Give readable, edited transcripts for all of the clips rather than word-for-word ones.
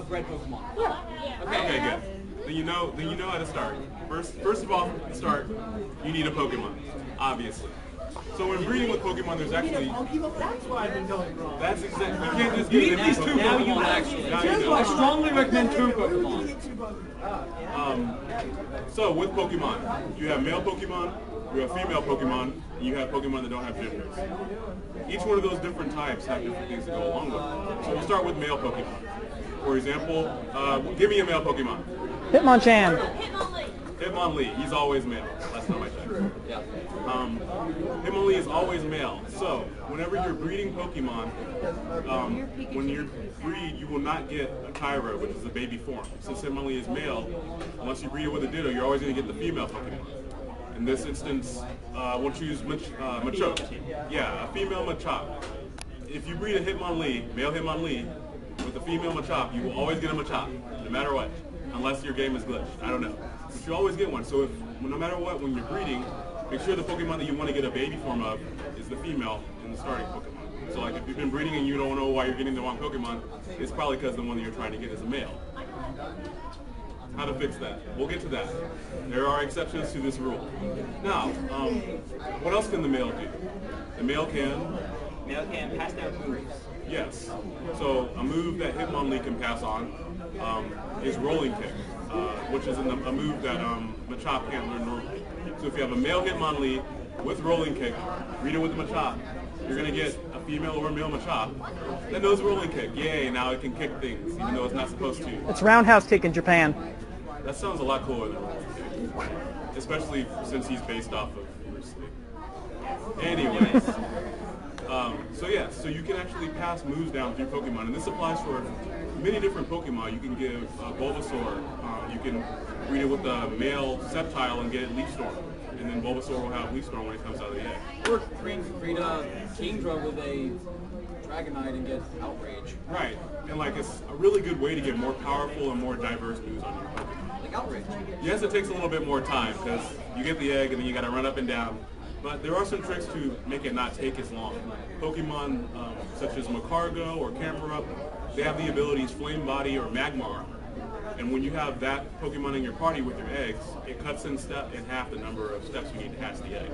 Bred Pokemon. Okay, good. Then you know how to start. First of all, to start, you need a Pokemon, obviously. So when breeding with Pokemon, there's actually That's why I've been going wrong. that's exactly you can't just get at least two Now Pokemon. you actually. Now you know. I strongly recommend 2 Pokemon. So with Pokemon, you have male Pokemon, you have female Pokemon, and you have Pokemon that don't have genders. Each one of those different types have different things to go along with it. So we'll start with male Pokemon. For example, give me a male Pokemon. Hitmonchan. Hitmonlee, he's always male. Last time I checked. Yeah. Hitmonlee is always male. So whenever you're breeding Pokemon, when you breed, you will not get a Kyra, which is a baby form. Since Hitmonlee is male, unless you breed it with a Ditto, you're always going to get the female Pokemon. In this instance, we'll choose Machoke. Yeah, a female Machop. If you breed a Hitmonlee, male Hitmonlee, with a female Machop, you will always get a Machop, no matter what, unless your game is glitched. I don't know. But you always get one. So no matter what, when you're breeding, make sure the Pokemon that you want to get a baby form of is the female in the starting Pokemon. So like if you've been breeding and you don't know why you're getting the wrong Pokemon, it's probably because the one that you're trying to get is a male. How to fix that? We'll get to that. There are exceptions to this rule. Now, what else can the male do? The male can pass down moves. Yes. So a move that Hitmonlee can pass on is Rolling Kick, which is a move that Machop can't learn normally. So if you have a male Hitmonlee with Rolling Kick, breed it with the Machop, you're going to get a female or male Machop that knows Rolling Kick. Yay, now it can kick things, even though it's not supposed to. It's roundhouse kick in Japan. That sounds a lot cooler than Rolling Kick, especially since he's based off of Bruce Lee. Anyways. So you can actually pass moves down through Pokemon, and this applies for many different Pokemon. You can give Bulbasaur, you can breed it with a male Sceptile and get it Leaf Storm, and then Bulbasaur will have Leaf Storm when it comes out of the egg. Or breed a Kingdra with a Dragonite and get Outrage. Right, and like it's a really good way to get more powerful and more diverse moves on your Pokemon. Like Outrage. Yes, it takes a little bit more time because you get the egg and then you got to run up and down. But there are some tricks to make it not take as long. Pokemon such as Macargo or Camerupt, they have the abilities Flame Body or Magmar. And when you have that Pokemon in your party with your eggs, it cuts in half the number of steps you need to hatch the egg.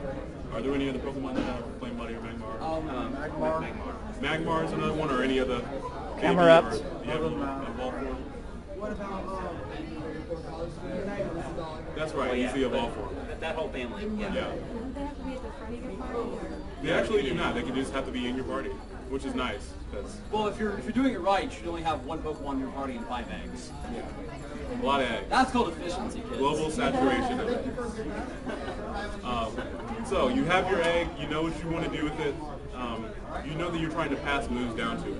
Are there any other Pokemon that have Flame Body or Magmar? Magmar is another one, or any other? Camerupt. What about That's right, he's the Evolve form. That whole family, yeah. Don't they have to be at the front of your party? They actually do not. They can just have to be in your party, which is nice. Well, if you're doing it right, you should only have 1 Pokemon in your party and 5 eggs. Yeah. A lot of eggs. That's called efficiency, kids. Global saturation of eggs. So you have your egg, you know what you want to do with it, you know that you're trying to pass moves down to it.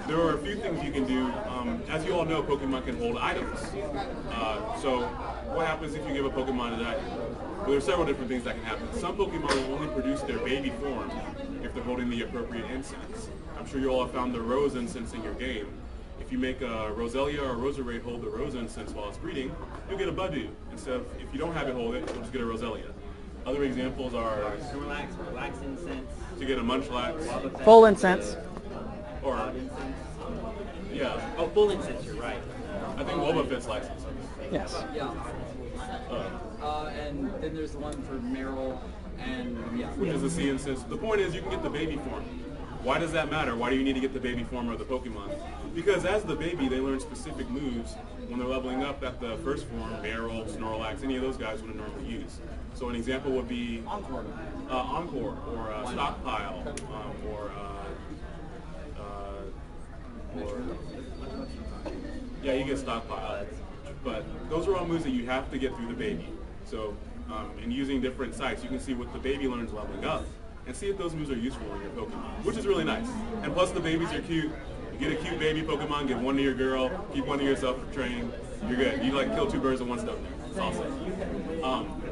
There are a few things you can do. As you all know, Pokemon can hold items. So what happens if you give a Pokemon an item? Well, there are several different things that can happen. Some Pokemon will only produce their baby form if they're holding the appropriate incense. I'm sure you all have found the rose incense in your game. If you make a Roselia or a Roserade hold the rose incense while it's breeding, you'll get a Budew. Instead of, if you don't have it hold it, you'll just get a Roselia. Other examples are Relax incense. To get a Munchlax. Full incense. Or, yeah. Oh, full incense, you're right. I think Wobbuffet's licensed. Yes. Yeah. And then there's the one for Meryl, and yeah. Which is the sea incense. The point is you can get the baby form. Why does that matter? Why do you need to get the baby form of the Pokemon? Because as the baby, they learn specific moves when they're leveling up that the first form, Meryl, Snorlax, any of those guys wouldn't normally use. So an example would be Encore, or Stockpile, yeah, you get Stockpile. But those are all moves that you have to get through the baby. So, in using different sites, you can see what the baby learns leveling up, and see if those moves are useful in your Pokemon, which is really nice. And plus the babies are cute. You get a cute baby Pokemon, give one to your girl, keep one to yourself for training, you're good. You like kill 2 birds with 1 stone there. It's awesome.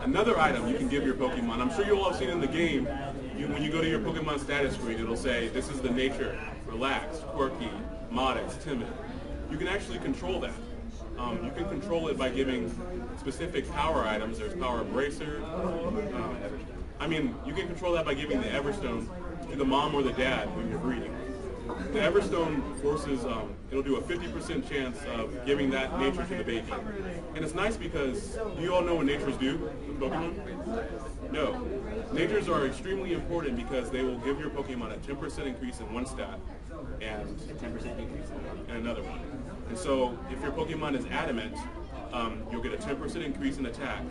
Another item you can give your Pokemon, I'm sure you all have seen in the game, when you go to your Pokemon status screen, it'll say, this is the nature, relaxed, quirky, modest, timid. You can actually control that. You can control it by giving specific power items. There's Power Bracer. You can control that by giving the Everstone to the mom or the dad when you're breeding. the Everstone forces, it'll do a 50% chance of giving that nature to the baby. And it's nice because, do you all know what natures do with Pokemon? No. Natures are extremely important because they will give your Pokemon a 10% increase in one stat and A 10% decrease. in another one. And so if your Pokemon is adamant, you'll get a 10% increase in attack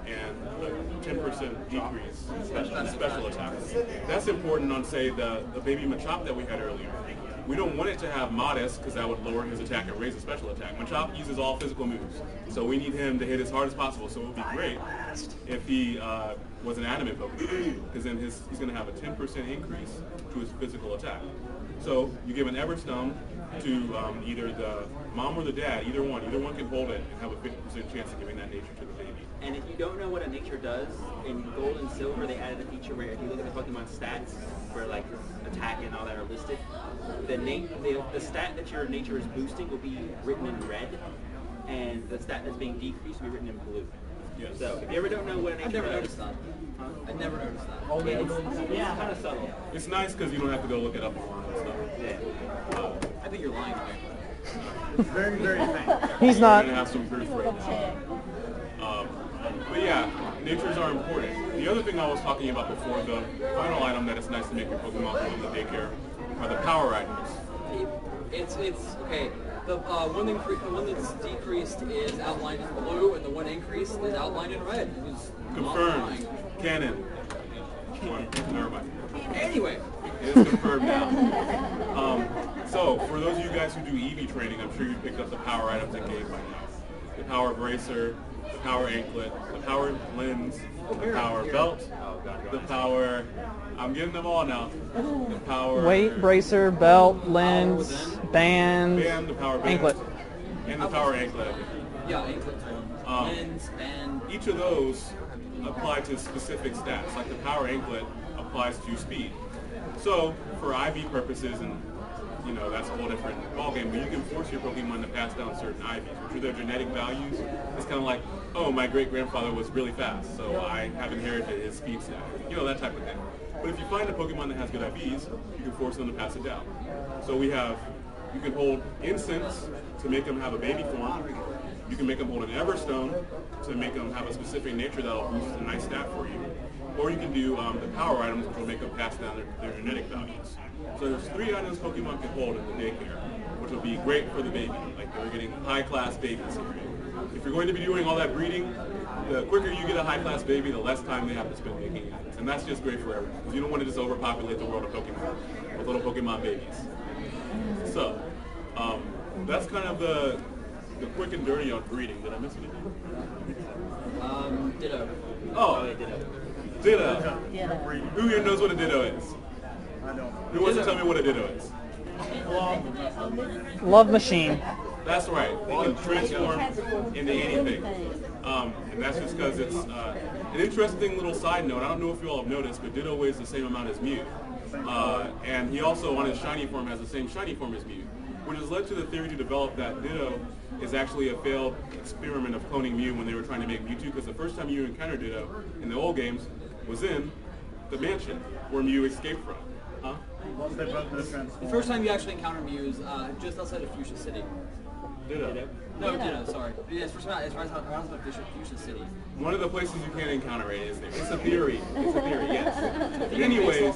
and a 10% decrease in special attack. That's important on, say, the baby Machop that we had earlier. We don't want it to have Modest because that would lower his attack and raise his special attack. Machop uses all physical moves, so we need him to hit as hard as possible. So it would be great if he was an adamant Pokemon, because then he's going to have a 10% increase to his physical attack. So you give an Everstone to either the mom or the dad, either one can hold it and have a 50% chance of giving that nature to the baby. And if you don't know what a nature does, in Gold and Silver they added a feature where if you look at the Pokemon stats, where like attack and all that are listed, the stat that your nature is boosting will be written in red, and the stat that's being decreased will be written in blue. Yes. So if you ever don't know what a nature I've never does, noticed that. huh? I never noticed that. Yeah, it's kind of subtle. It's nice because you don't have to go look it up online and stuff. Yeah. I think you're lying to me. It's very, very faint. He's We're not. going to have some proof right now. But yeah, natures are important. The other thing I was talking about before, the final item that it's nice to make your Pokemon from the daycare, are the power items. It's okay. The one that's decreased is outlined in blue, and the one increased is outlined in red. It was not lying. Confirmed. Canon. Never mind. Anyway, It is confirmed now. So, for those of you guys who do EV training, I'm sure you picked up the power items in game by now. The power bracer, the power anklet, the power lens, the power belt, the power... I'm getting them all now. The power... Weight, bracer, belt, lens, band, Band, the power band, anklet. and the power anklet. yeah, anklets one. Lens and Each of those apply to specific stats. Like the power anklet applies to speed. So for IV purposes, and you know that's a whole different ballgame, but you can force your Pokemon to pass down certain IVs, which are their genetic values. It's kind of like, oh, my great-grandfather was really fast, so I have inherited his speed stat. You know, that type of thing. But if you find a Pokemon that has good IVs, you can force them to pass it down. So you can hold Incense to make them have a baby form. You can make them hold an Everstone to make them have a specific nature that'll boost a nice stat for you. Or you can do the power items, which will make them pass down their genetic values. So there's 3 items Pokemon can hold in the daycare, which will be great for the baby. Like they're getting high-class babies here. If you're going to be doing all that breeding, the quicker you get a high-class baby, the less time they have to spend making it. And that's just great for everyone, because you don't want to just overpopulate the world of Pokemon with little Pokemon babies. So, that's kind of the quick and dirty on breeding. Did I miss anything? Ditto. Oh, Ditto. Ditto. Who here knows what a Ditto is? I don't. Who wants to tell me what a Ditto is? Love machine. That's right. They can transform into anything. And that's just because it's an interesting little side note. I don't know if you all have noticed, but Ditto weighs the same amount as Mew. And he also, on his shiny form, has the same shiny form as Mew, which has led to the theory to develop that Ditto is actually a failed experiment of cloning Mew when they were trying to make Mewtwo, because the first time you encountered Ditto in the old games was in the mansion where Mew escaped from. Huh? Once they both transform. The first time you actually encounter Mew is just outside of Fuchsia City. Ditto. No, Ditto, sorry. Yeah, it's right outside of Fuchsia City. One of the places you can't encounter it is there. It's a theory. It's a theory, yes. Anyways,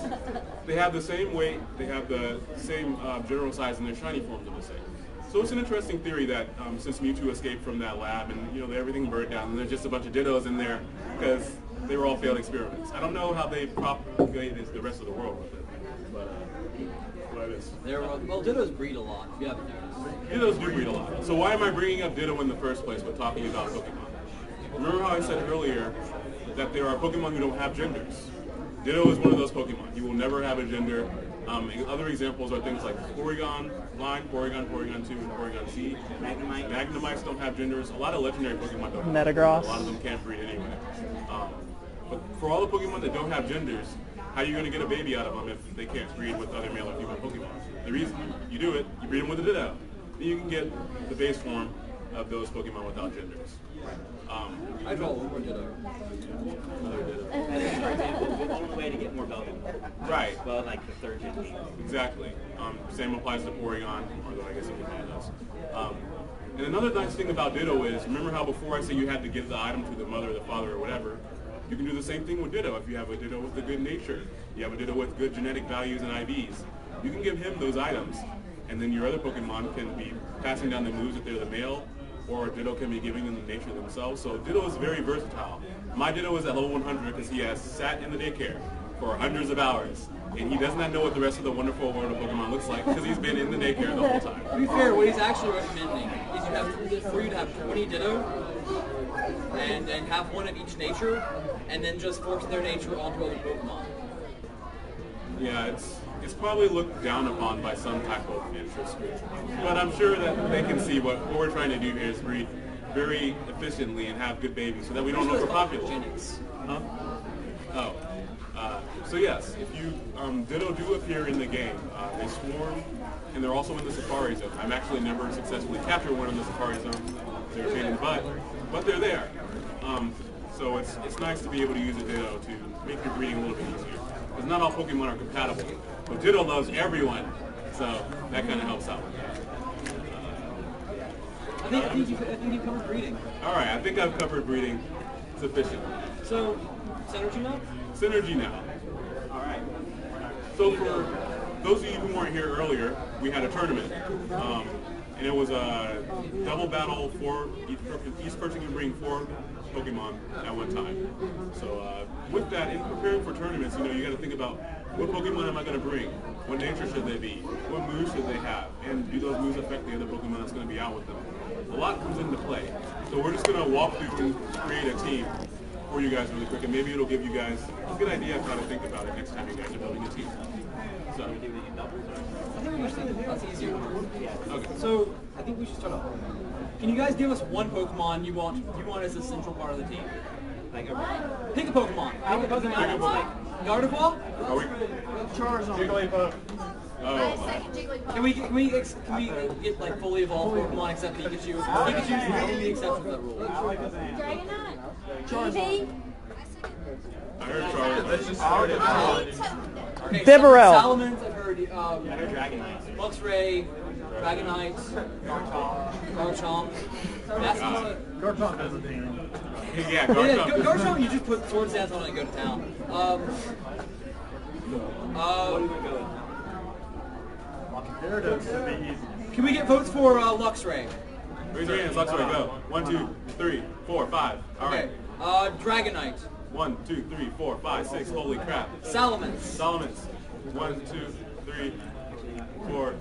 they have the same weight, they have the same general size, and their shiny forms are the same. So it's an interesting theory that since Mewtwo escaped from that lab and everything burned down, and there's just a bunch of Dittos in there because they were all failed experiments. I don't know how they propagated the rest of the world with it, but it is. Well, Dittos breed a lot, if you haven't noticed. Dittos do breed a lot. So why am I bringing up Ditto in the first place when talking about Pokemon? Remember how I said earlier that there are Pokemon who don't have genders? Ditto is one of those Pokemon. He will never have a gender. Other examples are things like Porygon Line, Porygon 2, and Porygon C. Magnemites don't have genders. A lot of legendary Pokemon don't have genders. Metagross. A lot of them can't breed anyway. But for all the Pokemon that don't have genders, how are you going to get a baby out of them if they can't breed with other male or female Pokemon? The reason you do it, you breed them with a Ditto. Then you can get the base form of those Pokemon without genders. I draw one more Ditto. Another Ditto. And then, for example, the only way to get more Belden. Right. Well, like the third gen game. Exactly. Same applies to Porygon, although I guess you can add those. And another nice thing about Ditto is, remember how before I said you had to give the item to the mother or the father or whatever? You can do the same thing with Ditto. If you have a Ditto with a good nature, you have a Ditto with good genetic values and IVs, you can give him those items, and then your other Pokemon can be passing down the moves if they're the male, or Ditto can be giving them the nature themselves. So Ditto is very versatile. My Ditto is at level 100 because he has sat in the daycare for hundreds of hours, and he does not know what the rest of the wonderful world of Pokemon looks like because he's been in the daycare the whole time. To be fair, what he's actually recommending is for you to have 20 Ditto, and have one of each nature, and then just force their nature onto other Pokemon. Yeah, it's probably looked down upon by some type of interest group. But I'm sure that they can see what we're trying to do here is breed very efficiently and have good babies so that we don't overpopulate. Huh? Oh. So yes, if you Ditto do appear in the game, they swarm, and they're also in the Safari Zone. I've actually never successfully captured one in the Safari Zone. They're a pain in the butt, but they're there. So it's nice to be able to use a Ditto to make your breeding a little bit easier. Because not all Pokemon are compatible, but Ditto loves everyone, so that kind of helps out with that. I think you've covered breeding. All right, I think I've covered breeding sufficiently. So, synergy now? Synergy now. All right. So for those of you who weren't here earlier, we had a tournament, and it was a double battle for each person can bring 4 Pokemon at one time. So with that, in preparing for tournaments, you got to think about what Pokemon am I going to bring? What nature should they be? What moves should they have? And do those moves affect the other Pokemon that's going to be out with them? A lot comes into play. So we're just going to walk through and create a team for you guys really quick, and maybe it'll give you guys a good idea of how to think about it next time you guys are building a team. So, I think we should that's easier. okay. So, I think we should start off. Can you guys give us one Pokemon you want as a central part of the team? Like pick a Pokemon. Pick a Pokemon that's like Gardevoir? Are we? Jigglypuff. Oh, Can we get like fully evolved Pokemon except Pikachu? Pikachu's the only exception to that rule. Dragonite. Eevee. I heard Charlotte. Let's just start it out. Okay, Bibarel. Salamence, I've heard Dragonite. Luxray, Dragonite, Garchomp. That's Garchomp is a demon. Yeah, yeah, Garchomp, you just put sword stance on it and go to town. Gyarados should be easy. Can we get votes for Luxray? Raise your hands, Luxray, go. 1, 2, 3, 4, 5. All right. Okay. Dragonite. 1, 2, 3, 4, 5, 6. Holy crap. Salamence. Salamence. 1, 2, 3, 4,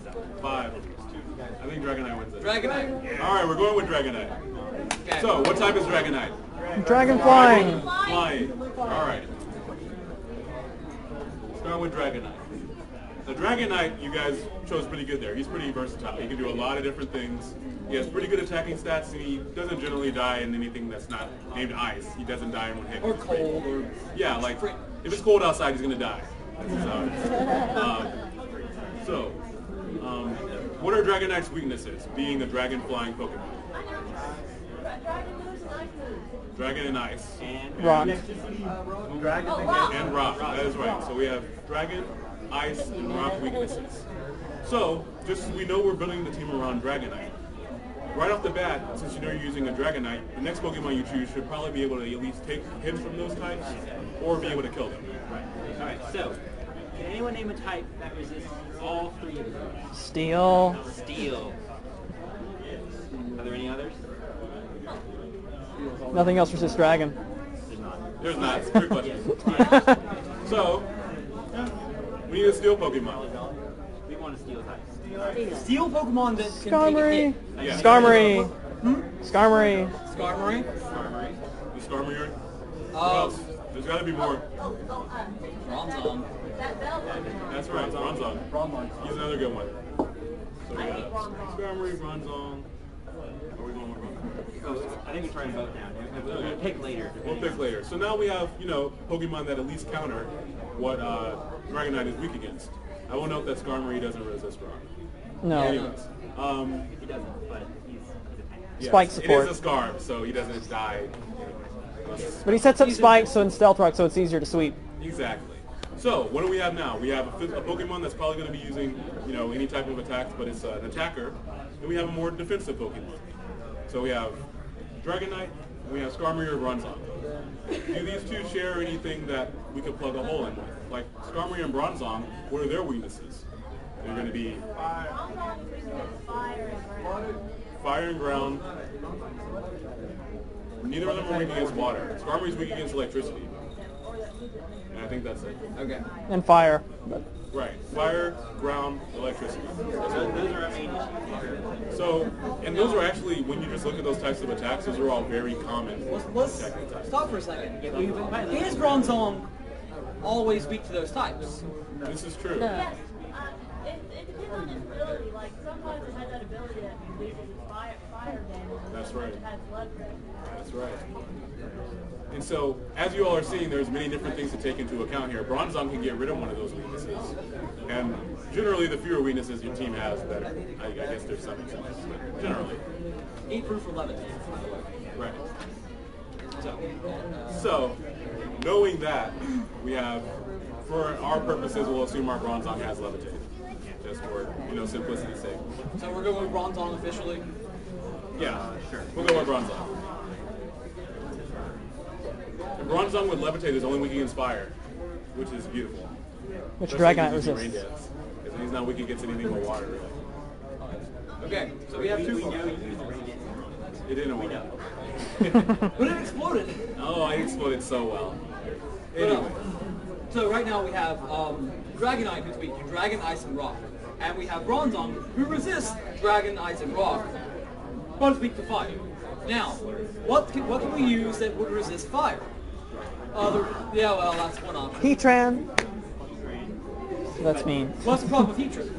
5. I think Dragonite wins it. Dragonite. All right, we're going with Dragonite. Okay. So, what type is Dragonite? Dragon flying. Flying. All right. Start with Dragonite. The Dragonite, you guys chose pretty good there. He's pretty versatile. He can do a lot of different things. He has pretty good attacking stats, and he doesn't generally die in anything that's not named ice. He doesn't die in one hit. Or cold, or Yeah, like if it's cold outside, he's gonna die. So, what are Dragonite's weaknesses? Being a dragon flying Pokemon. Dragon and ice. Rock. Dragon And rock. That is right. So we have dragon, ice, and rock weaknesses. So, just so we know we're building the team around Dragonite. Right off the bat, since you know you're using a Dragonite, the next Pokemon you choose should probably be able to at least take hits from those types, or be able to kill them. Alright, so, can anyone name a type that resists all 3 of those? Steel. Steel. Are there any others? Nothing else resists dragon. There's not. There's not. It's a trick question. So, we need a steel Pokemon. We want a steel type. Steel Pokemon that can Skarmory. take a hit. Yeah. Skarmory. Skarmory. Skarmory. The Skarmory. What else? There's got to be more. Bronzong. That's right, Bronzong. He's another good one. So we got Skarmory, Bronzong. Are we going with Bronzong? I think we're trying both now. We'll pick later. We'll pick later. So now we have, Pokemon that at least counter what Dragonite is weak against. I will note that Skarmory doesn't resist rock. No. Anyways, He doesn't, but he's a tank. spike It support. is a scarf, so he doesn't die. But he sets up spikes so in Stealth Rock, so it's easier to sweep. Exactly. So what do we have now? We have a Pokemon that's probably going to be using, any type of attacks, but it's an attacker, and we have a more defensive Pokemon. So we have Dragonite, and we have Skarmory or Bronzong. Do these two share anything that we could plug a hole in with? Like Skarmory and Bronzong, what are their weaknesses? They're going to be fire and ground. Neither of them are weak against water. Skarmory's weak against electricity. And I think that's it. Okay. And fire. But Right. Fire, ground, electricity. Those are our main issues. So, and those are actually, when you just look at those types of attacks, those are all very common. Let's attacking types. stop for a second. Is Bronzong always weak to those types? This is true. Yes. It depends on its ability. Like sometimes it has that ability that reduces its fire damage. That's right. It has electric. That's right. And so, as you all are seeing, there's many different things to take into account here. Bronzong can get rid of one of those weaknesses. And generally, the fewer weaknesses your team has, the better. I guess there's some exceptions, but generally. 8 proof for levitate. Right. So, So, knowing that, we have, for our purposes, we'll assume our Bronzong has levitate. Just for, simplicity's sake. so we're going with Bronzong officially. Yeah, sure. We'll go with Bronzong. And Bronzong with levitate is only weak against fire, which is beautiful. which Especially Dragonite if he's using rain resists. dance. Because he's not weak against anything but water, really. Okay, so we have two. It didn't work. But it exploded. Oh, it exploded so well. But, Anyway, so right now we have Dragonite who's weak to Dragon, Ice, and Rock. And we have Bronzong who resists Dragon, Ice, and Rock, but is weak to fire. Now, what can we use that would resist fire? Yeah, well, that's one option. Heatran. That's mean. What's the problem with Heatran?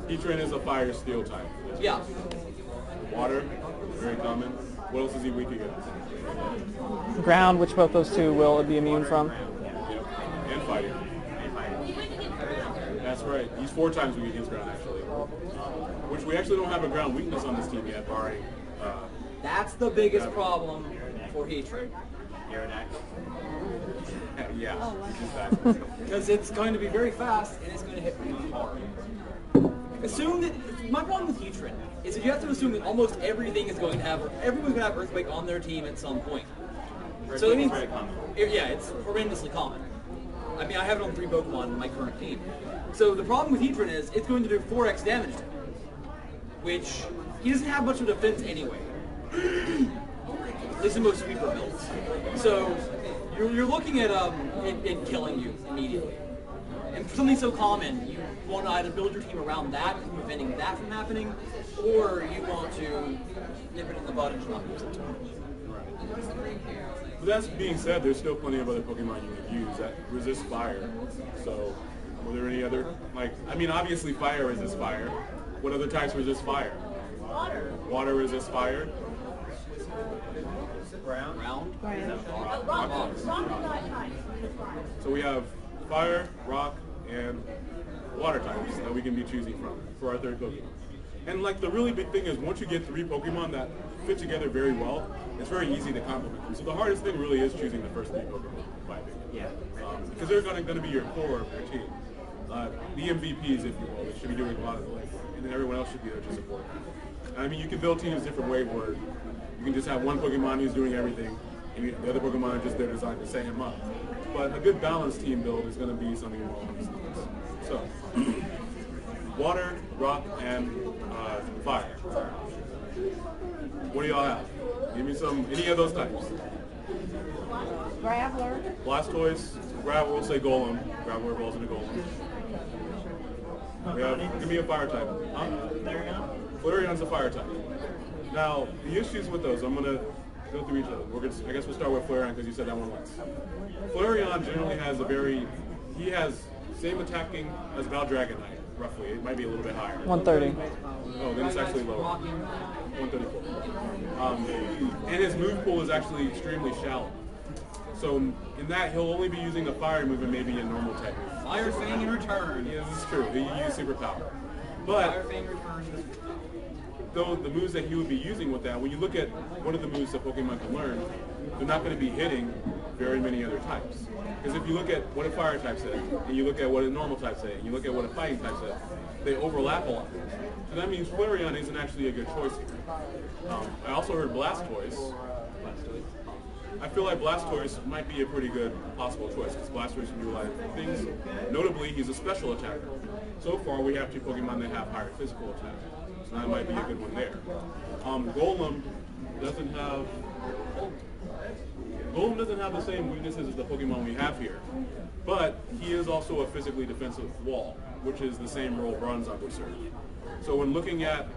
Heatran is a fire steel type. Yeah. Water, very common. What else is he weak against? Ground, which both those two will be immune from. Yep. And fire. That's right. He's 4 times weak against ground, actually. Which we actually don't have a ground weakness on this team yet, barring... That's the biggest problem for Heatran. yeah, which is backwards. Because it's going to be very fast and it's going to hit really hard. Assume that my problem with Heatran is that you have to assume that almost everything is going to have everyone's going to have Earthquake on their team at some point. So that means yeah, it's horrendously common. I mean, I have it on 3 Pokemon in my current team. So the problem with Heatran is it's going to do 4x damage to him, which he doesn't have much of a defense anyway. At least in most sweeper builds. So you're looking at it killing you immediately. And for something so common, you want to either build your team around that and preventing that from happening, or you want to nip it in the bud and just not use it. But that being said, there's still plenty of other Pokemon you can use that resist fire. So, were there any other, obviously fire resists fire. What other types resist fire? Water. Water resists fire. Round? Rock is not nice. So we have fire, rock, and water types that we can be choosing from for our 3rd Pokemon. And the really big thing is once you get 3 Pokemon that fit together very well, it's very easy to complement them. So the hardest thing really is choosing the first 3 Pokemon, in my opinion. Yeah. Because they're going to be your core of your team. The MVPs, if you will, they should be doing a lot of the legwork, and then everyone else should be there to support them. You can build teams different ways where you can just have one Pokemon who's doing everything, and the other Pokemon are just there designed to set him up. But a good balanced team build is going to be something along those lines. So, water, rock, and fire. What do y'all have? Give me any of those types. Graveler. Blastoise, Gravel, we'll say Golem. Graveler evolves into Golem. Give me a fire type. Flareon's a fire type. Now, the issues with those, I'm going to go through each of them. I guess we'll start with Flareon because you said that one once. Flareon generally has he has same attacking as Dragonite, roughly. It might be a little bit higher. 130. Oh, then it's actually lower. 134. And his move pool is actually extremely shallow. So in that, he'll only be using a fire move and maybe a normal type move. Fire Fang in return. Yeah, this is true. He used superpower. But Fire Fang return. though the moves that he would be using with that, when you look at what are the moves that Pokemon can learn, they're not going to be hitting very many other types. Because if you look at what a fire type says, and you look at what a normal type says, and you look at what a fighting type says, they overlap a lot. So that means Flareon isn't actually a good choice here. I also heard Blastoise. I feel like Blastoise might be a pretty good possible choice, because Blastoise can do a lot of things. Notably, he's a special attacker. So far, we have 2 Pokemon that have higher physical attack. So that might be a good one there. Golem doesn't have the same weaknesses as the Pokemon we have here, but he is also a physically defensive wall, which is the same role Bronzong would serve. So when looking at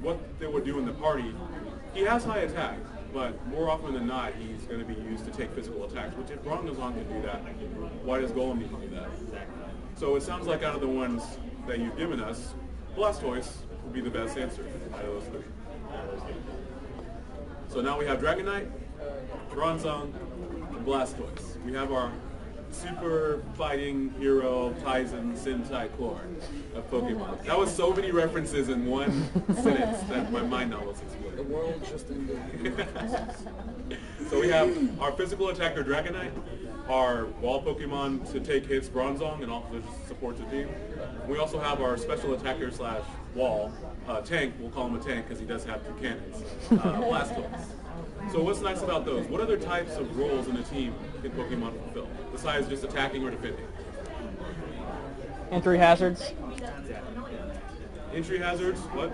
what they would do in the party, he has high attack, but more often than not, he's going to be used to take physical attacks, which if Bronzong can do that, why does Golem need to do that? So it sounds like out of the ones that you've given us, Blastoise would be the best answer out of those 3. So now we have Dragonite, Bronzong, and Blastoise. We have our super fighting hero, Tyson, Sentai core of Pokemon. That was so many references in one sentence that my mind almost exploded. The world just ended. So we have our physical attacker Dragonite, our wall Pokemon to take hits Bronzong and also just supports the team. We also have our special attacker slash wall tank. We'll call him a tank because he does have 2 cannons. Blastoise. So what's nice about those? What other types of roles in a team can Pokemon fulfill besides just attacking or defending? Entry hazards. Entry hazards. What?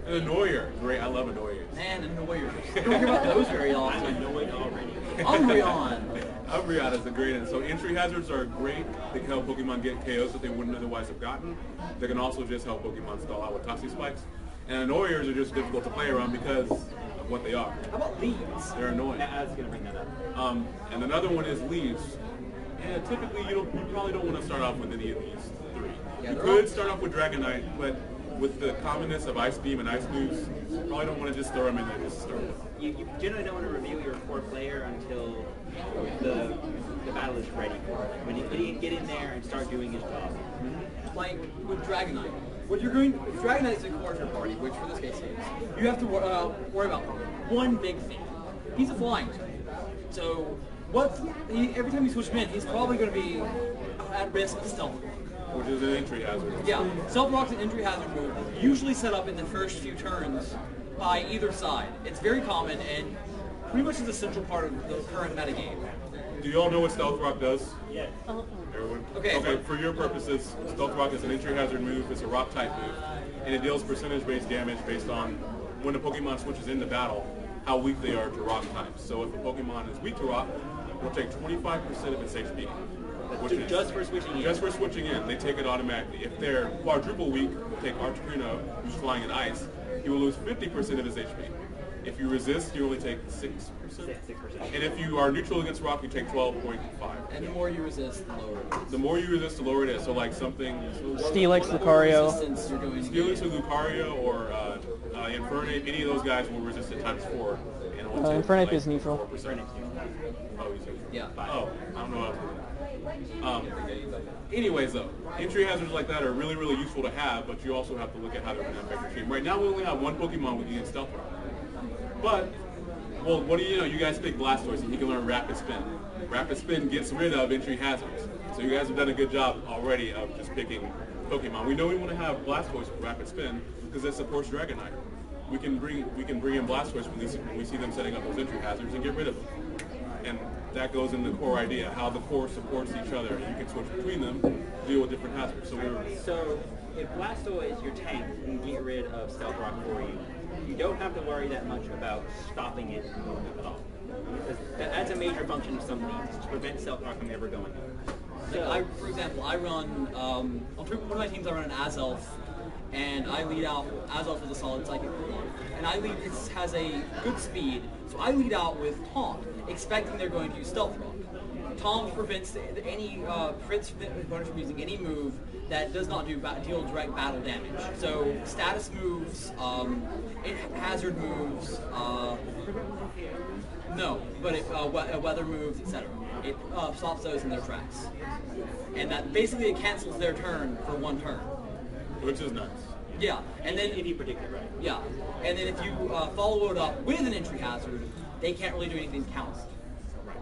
An Annoyer. Great. I love Annoyers. Man, Annoyer. I don't hear about those very often. I'm annoyed already. Umbreon. Umbreon is a great one. So entry hazards are great. They can help Pokemon get KOs that they wouldn't otherwise have gotten. They can also just help Pokemon stall out with Toxic Spikes. And Annoyers are just difficult to play around because of what they are. How about leads? They're annoying. I was going to bring that up. And another one is leaves. And typically you probably don't want to start off with any of these 3. Yeah, You could start off with Dragonite, but with the commonness of Ice Beam and Ice moves, you probably don't want to just throw them in there just to start with. You generally don't want to reveal your core player until the battle is ready for it. When you get in there and start doing his job. Like with Dragonite. What you're going, if Dragonite is a core to your party, which for this case is, you have to worry about one big thing. He's a flying type. So every time you switch him in, he's probably going to be at risk of Stealth Rock. Which is an entry hazard. Yeah, Stealth Rock's an entry hazard move, usually set up in the first few turns by either side. It's very common and pretty much is a central part of the current metagame. Do you all know what Stealth Rock does? Yeah. Everyone? Okay. For your purposes, Stealth Rock is an entry hazard move. It's a rock type move. And it deals percentage-based damage based on when a Pokemon switches into battle, how weak they are to rock types. So if a Pokemon is weak to rock, it'll take 25% of its HP. Just for switching in. Just for switching in. They take it automatically. If they're quadruple weak, take Articuno, who's flying in ice, he will lose 50% of his HP. If you resist, you only take 6%. 6%. And if you are neutral against rock, you take 12.5. And the more you resist, the lower it is. The more you resist, the lower it is. So like something... Steelix, Lucario. Resistance you're doing. Steelix or Lucario or Infernape, any of those guys will resist it times 4. And it will take, Infernape is neutral. 4%. Oh, you said Yeah. Oh, I don't know how to anyways though, entry hazards like that are really, really useful to have, but you also have to look at how they're going to affect your team. Right now we only have one Pokemon with against Stealth Rock. But, well, what do you know? You guys pick Blastoise and he can learn Rapid Spin. Rapid Spin gets rid of entry hazards. So you guys have done a good job already of just picking Pokemon. We know we want to have Blastoise with Rapid Spin because it supports Dragonite. We can bring in Blastoise when we see them setting up those entry hazards and get rid of them. And that goes in the core idea, how the core supports each other. You can switch between them to deal with different hazards. So if Blastoise, your tank, can get rid of Stealth Rock for you, you don't have to worry that much about stopping it at all. Because that's a major function of some leads, to prevent Stealth Rock from ever going up. Like for example, I run, on one of my teams I run an Azelf, and I lead out, Azelf is a solid psychic Pokemon, and it has a good speed, so I lead out with Taunt, expecting they're going to use Stealth Rock. Taunt prevents any crits from using any move that does not deal direct battle damage. So status moves, hazard moves, no, but weather moves, etc. It stops those in their tracks, and that basically it cancels their turn for one turn. Which is nice. Yeah, and then if you predict it right. yeah, and then if you follow it up with an entry hazard, they can't really do anything to counter. Right.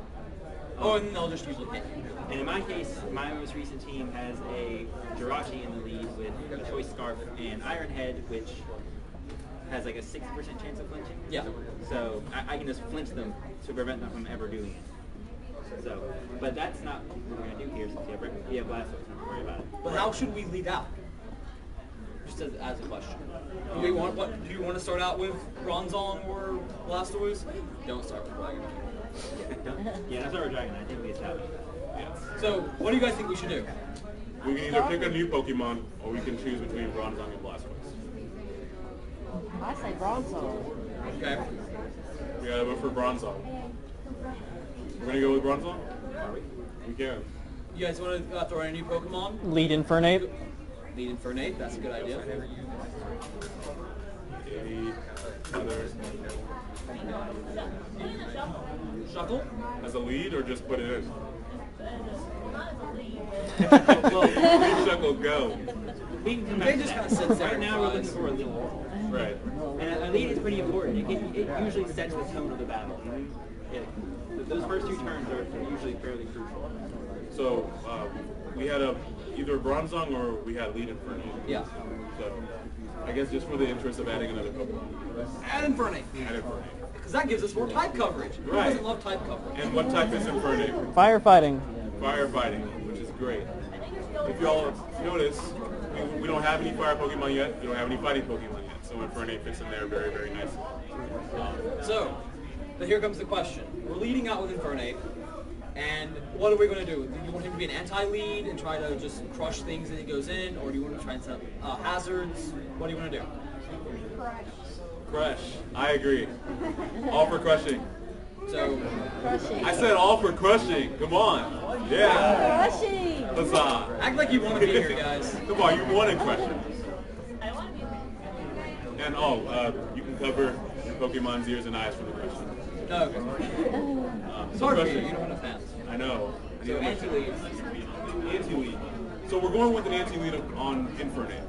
Oh, and they'll just usually hit you. And in my case, my most recent team has a Jirachi in the lead with a Choice Scarf and Iron Head, which has like a 60% chance of flinching. Yeah. So I can just flinch them to prevent them from ever doing it. So, but that's not what we're going to do here since we have Blastoise, don't worry about it. But how should we lead out? Just as a question. Do you want to start out with Bronzong or Blastoise? Don't start with Dragonite. Yeah, that's our Dragon. I think we established that. So, what do you guys think we should do? We can either pick a new Pokemon, or we can choose between Bronzong and Blastoise. I say Bronzong. Okay. We gotta vote for Bronzong. We're gonna go with Bronzong? We can. You guys want to throw in a new Pokemon? Lead Infernape. Lead Infernape, that's a good idea. Any other Shuckle? as a lead, or just put it in? Well, Leave Shuckle, go. we can come They back just to kinda that. sits there Right and now, we're cries. looking for a lead. Right. And a lead is pretty important. It usually sets the tone of the battle. Those first two turns are usually fairly crucial. So we had either a Bronzong or we had lead Inferno. Yeah. So I guess just for the interest of adding another Pokemon. Add Infernape. Add Inferno. Because that gives us more type coverage. Who Right. doesn't love type coverage? And what type is Inferno? Firefighting. Firefighting, which is great. If y'all notice, we don't have any fire Pokemon yet. We don't have any fighting Pokemon yet. So Infernape fits in there very, very nicely. So, here comes the question. We're leading out with Infernape, and what are we going to do? Do you want him to be an anti-lead and try to just crush things as he goes in, or do you want to try and set up hazards? What do you want to do? Crush. I agree. All for crushing. So, Crushing. I said all for crushing. Come on. Yeah. Crushing. Huzzah. act like you want to be here, guys. Come on, you wanted crushing. I want to be And you can cover your Pokemon's ears and eyes for the crushing. No, okay. It's hard for you. You don't have fans. I know. So, anti-lead. Anti-lead. So we're going with an anti-lead on Infernape.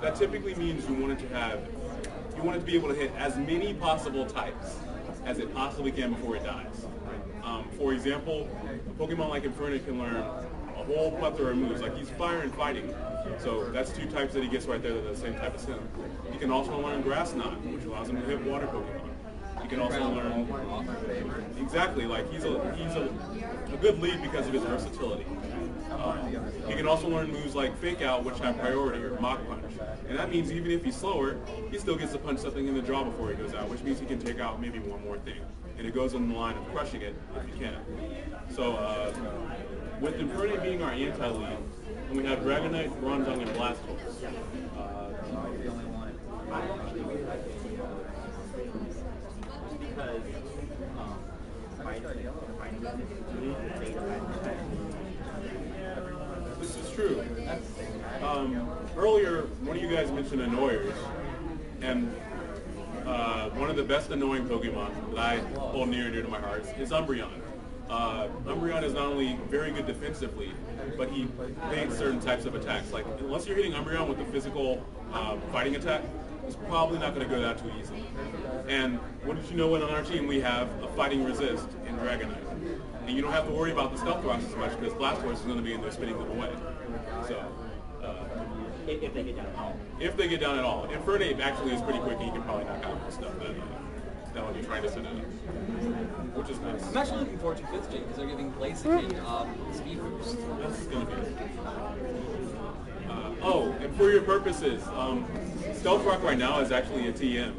That typically means you want it to be able to hit as many possible types as it possibly can before it dies. For example, a Pokemon like Infernape can learn a whole plethora of moves. Like he's fire and fighting. So that's two types that he gets right there that are the same type as him. He can also learn Grass Knot, which allows him to hit water Pokemon. He can also learn exactly like he's a good lead because of his versatility. He can also learn moves like Fake Out, which have priority, or Mach Punch. And that means even if he's slower, he still gets to punch something in the jaw before he goes out, which means he can take out maybe one more thing. And it goes on the line of crushing it if he can. So with Infernape being our anti-lead, and we have Dragonite, Bronzong, and Blastoise. This is true. Earlier, one of you guys mentioned Annoyers, and one of the best annoying Pokemon that I hold near and dear to my heart is Umbreon. Umbreon is not only very good defensively, but he evades certain types of attacks. Like, unless you're hitting Umbreon with a physical fighting attack, it's probably not going to go that too easily. And what did you know, when on our team we have a fighting resist in Dragonite. And you don't have to worry about the Stealth Rocks as much because Blastoise is going to be in there spinning them away. So, If they get down at all. if they get down at all. Infernape actually is pretty quick, and he can probably knock out most stuff that would be trying to send it up, which is nice. I'm actually looking forward to 5th gen because they're giving Blaziken speed boost. That's going to be it. Oh, and for your purposes, Stealth Rock right now is actually a TM.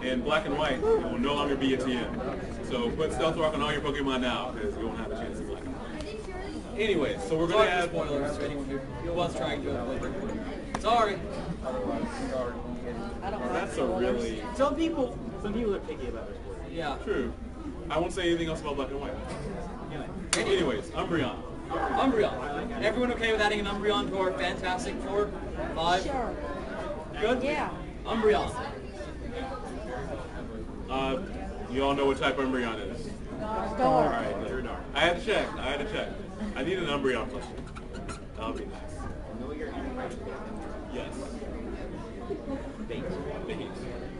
In Black and White, it will no longer be a TM. So put Stealth Rock on all your Pokemon now, because you won't have a chance in Black and White. Anyway, so we're going to add... spoilers for anyone who was trying to avoid it. Sorry. I don't That's a really... Some people, Some people are picky about their sport. yeah. True. I won't say anything else about Black and White. Anyways, Umbreon. Umbreon. Everyone okay with adding an Umbreon to our Fantastic Four? 5? Sure. Good? Yeah. Umbreon. You all know what type Umbreon is. Storm. Alright, I had to check. I need an Umbreon question. That'll be nice. Yes. Bait.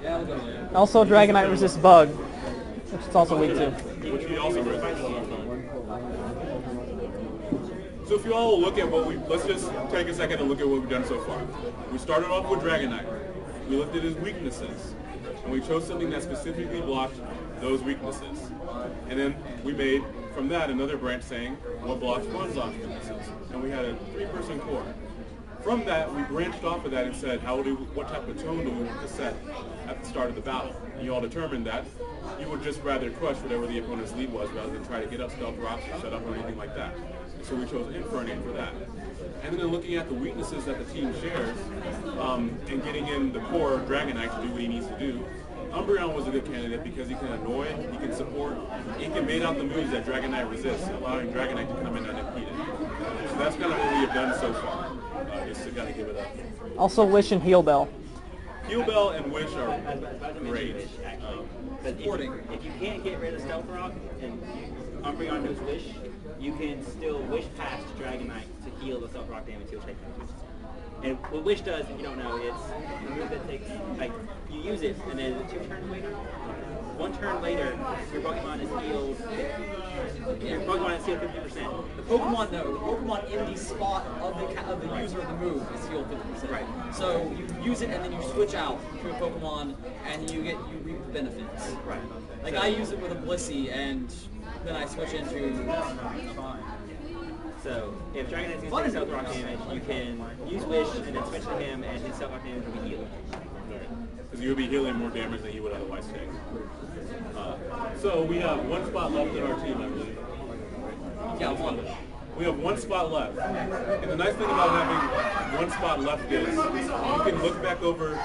Yeah, we'll go there. Also, Dragonite resists Bug, which it's also weak to. Which he also resists. So if you all look at what let's just take a second and look at what we've done so far. We started off with Dragonite. We looked at his weaknesses, and we chose something that specifically blocked those weaknesses. And then we made, from that, another branch saying what blocks Bronzong's weaknesses. And we had a 3-person core. From that, we branched off of that and said, what type of tone do we want to set at the start of the battle? And you all determined that you would just rather crush whatever the opponent's lead was rather than try to get up stealth rocks or set up or anything like that. So we chose Infernape for that. And then looking at the weaknesses that the team shares, and getting in the core Dragonite to do what he needs to do, Umbreon was a good candidate because he can annoy, he can support, he can bait out the moves that Dragonite resists, allowing Dragonite to come in and impede it. So that's kind of what we have done so far, just to kind of give it up. Also, Wish and Heal Bell. Heal Bell and Wish are great. If you can't get rid of Stealth Rock and Umbreon knows Wish, you can still Wish past Dragonite to heal the Stealth Rock damage he'll take. And what Wish does, if you don't know, it's a move that takes, like, you use it, and then 2 turns later, 1 turn later, your Pokemon is healed. Your Pokemon is healed 50%. The Pokemon in the spot of the user of the move is healed 50%. Right. So you use it and then you switch out to a Pokemon and you reap the benefits. Right. Like I use it with a Blissey and then I switch into. So if Dragonite's going to take Stealth Rock damage, you can use Wish and then switch to him, and his Stealth Rock damage will be healed. Because you would be healing more damage than you would otherwise take. So we have 1 spot left in our team, I believe. Yeah, 1. We have 1 spot left. And the nice thing about having 1 spot left is you can look back over.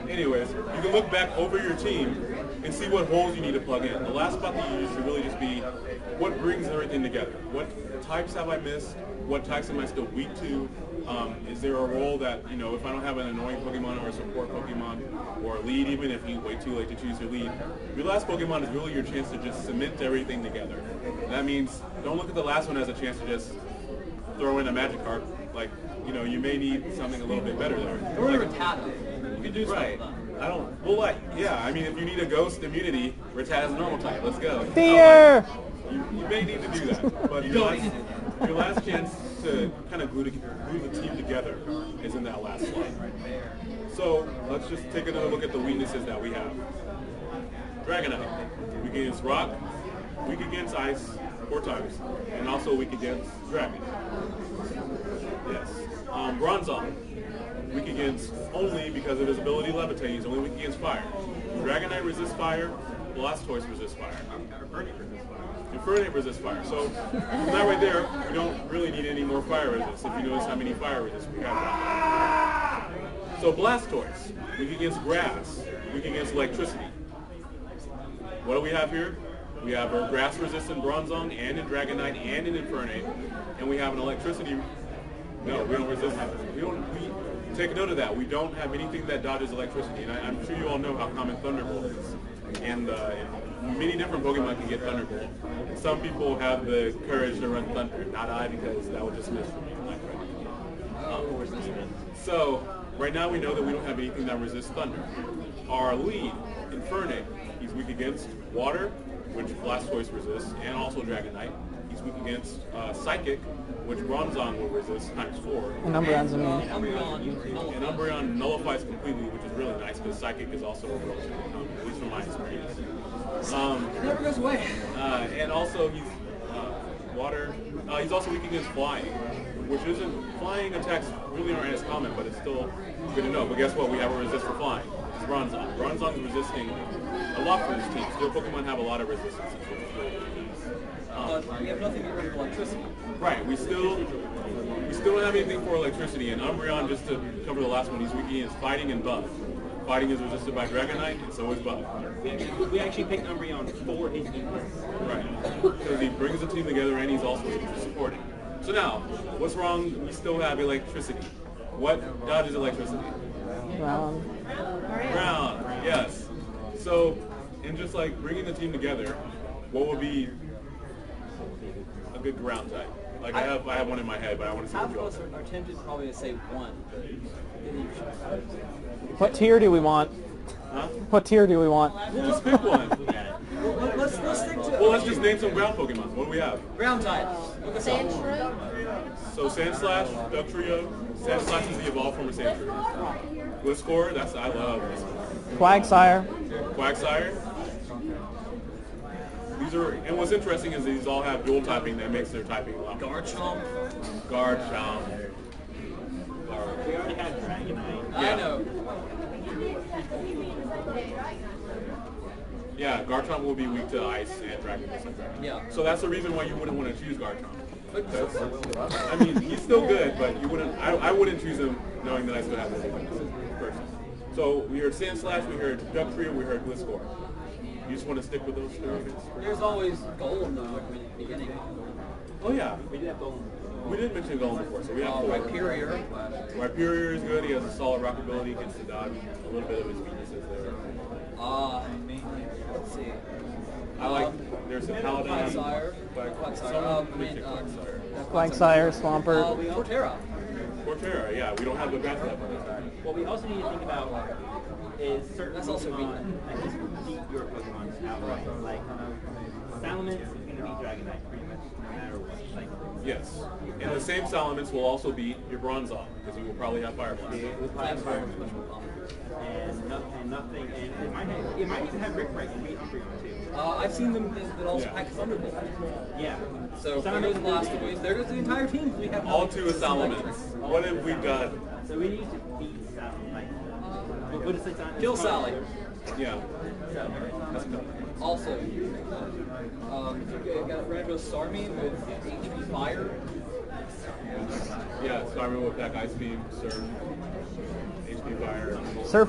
Anyways, you can look back over your team and see what holes you need to plug in. The last spot that you use should really just be what brings everything together. What types have I missed? What types am I still weak to? Is there a role that, if I don't have an annoying Pokemon or a support Pokemon or a lead, even if you wait too late to choose your lead, your last Pokemon is really your chance to just cement everything together. And that means don't look at the last one as a chance to just throw in a Magikarp. Like, you may need something a little bit better there. Or a Rattata. You can do right. stuff with that. I don't. Well, I mean, if you need a Ghost immunity, Rattata is a normal type. Let's go. Fear! You may need to do that, but your last chance to kind of glue the team together is in that last slot. So let's just take another look at the weaknesses that we have. Dragonite, weak against Rock, weak against Ice 4 times, and also weak against Dragon. Yes. Bronzong, weak against only because of his ability to levitate. He's only weak against fire. Dragonite resists fire. Blastoise resists fire. Infernape resists fire. So from that right there, we don't really need any more fire resist. If you notice how many fire resists we have right now. So Blastoise, weak against grass, weak against electricity. What do we have here? We have our grass resistant Bronzong and in Dragonite and in Infernape, and we have an electricity. No, we don't resist. We take note of that. We don't have anything that dodges electricity, and I'm sure you all know how common Thunderbolt is. And many different Pokemon can get Thunderbolt. And some people have the courage to run Thunder. Not I, because that would just miss for me. So right now we know that we don't have anything that resists Thunder. Our lead, Infernape, he's weak against Water, which Blastoise resists, and also Dragonite. He's weak against Psychic, which Bronzong will resist ×4. And Umbreon's immune. And Umbreon nullifies completely, which is really nice because Psychic is also a real common, at least from my experience. It never goes away. And also he's Water. He's also weak against Flying, which isn't, flying attacks really aren't as common, but it's still good to know. But guess what? We have a resist for Flying. It's Bronzong. Bronzong is resisting a lot for this team. Still, Pokemon have a lot of resistance. We have nothing to get rid of electricity. Right, we still don't have anything for electricity, and Umbreon, just to cover the last one, he's weak against Fighting and Buff. Fighting is resisted by Dragonite, and so is Buff. We actually picked Umbreon for his weakness. Right, because he brings the team together and he's also supporting. So now, what's wrong? We still have electricity. What dodges electricity? Ground. Ground, yes. So, and just like bringing the team together, what would be A good ground type. Like I have one in my head, but I want to see Half what of you us all are tempted probably to say one. What tier do we want? Huh? What tier do we want? Just pick one. Well, let's stick to Well, let's just name some ground Pokemon. What do we have? ground types. Look us up. Sandshrew? So Sandslash, Dugtrio. Sandslash is the evolved form of Sandshrew. Gliscor, I love Gliscor. Quagsire. Quagsire. These are, and what's interesting is these all have dual typing that makes their typing a lot more. Garchomp. Garchomp. We already had Dragonite. I know. Yeah, Garchomp will be weak to ice and dragon. Yeah. So that's the reason why you wouldn't want to choose Garchomp. I mean, he's still good, but you wouldn't. I wouldn't choose him knowing that I still have his weaknesses. Personally. So we heard Sandslash, we heard Dugtrio, we heard Gliscor. You just want to stick with those three? There's always Golem though at the beginning. Oh yeah, We did have Golem. we did mention Golem before, so we have four. Rhyperior. Rhyperior is good. He has a solid rock ability, gets to dodge a little bit of his weaknesses there. Let's see. I like. There's a Paladin. Quagsire. Quagsire, Swampert. Torterra. Portera, yeah, we don't have the grass type on it. What we also need to think about is certain That's also Pokemon that just beat your Pokemon outright. Like, Salamence is going to beat Dragonite pretty much no matter what. Like, Yes. And the same Salamence will also beat your Bronzong, because you will probably have Fire Blast. with Fire and nothing, and it might even have Rick Break and beat Umbreon too. I've seen them that also Yeah. pack Thunderbolt. Yeah. So there goes Blastoise. There goes the entire team. We have All to a Salamence. What have we got? So we need to beat Salamence. Like, what is it? Kill Sally. Yeah. So, Also, got Randall Starmie with HP Fire. Yeah, Starman with that Ice Beam, Surf, HP Fire.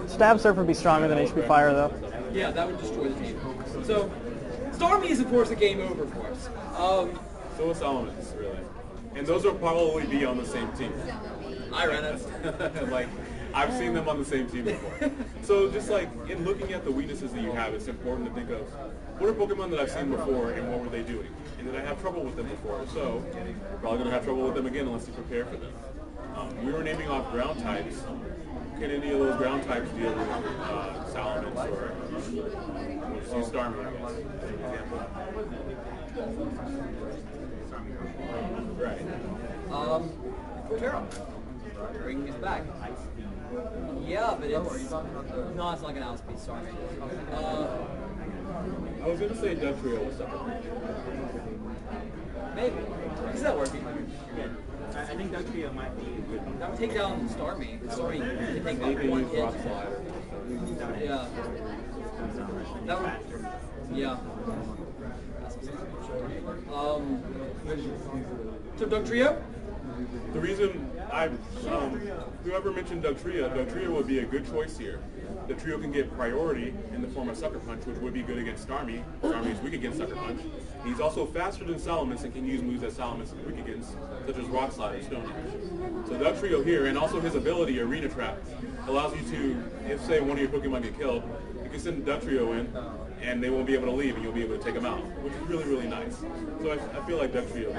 Stab Surf would be stronger than HP Fire though. Yeah, that would destroy the team. So, Starmie is of course a game over for us. So is Salamence, really. And those will probably be on the same team. I ran it. Like, I've seen them on the same team before. So just like, in looking at the weaknesses that you have, it's important to think of, what are Pokemon that I've seen before and what were they doing? And did I have trouble with them before? So, we're probably going to have trouble with them again unless you prepare for them. We were naming off ground types. Can any of those ground types deal with Salamence or let's use Starmie, I guess, as an example? Right. Torterra. Bringing us back. Yeah, but it's no, it's like an outspeed Starmie. I was going to say Dugtrio was something. Maybe. Is that working? I think Dugtrio might be good. That would take down Starmie. Starmie can take Maybe like one use hit. Rock Slide or something. Yeah. That would. Yeah. So Dugtrio? The reason whoever mentioned Dugtrio would be a good choice here. The trio can get priority in the form of Sucker Punch, which would be good against Starmie. Starmie is weak against Sucker Punch. He's also faster than Salamence and can use moves that Salamence is weak against, such as Rock Slide and Stone Edge. So Dugtrio here, and also his ability, Arena Trap, allows you to, if say one of your Pokemon get killed, you can send Dugtrio in, and they won't be able to leave, and you'll be able to take them out, which is really, really nice. So I feel like Dugtrio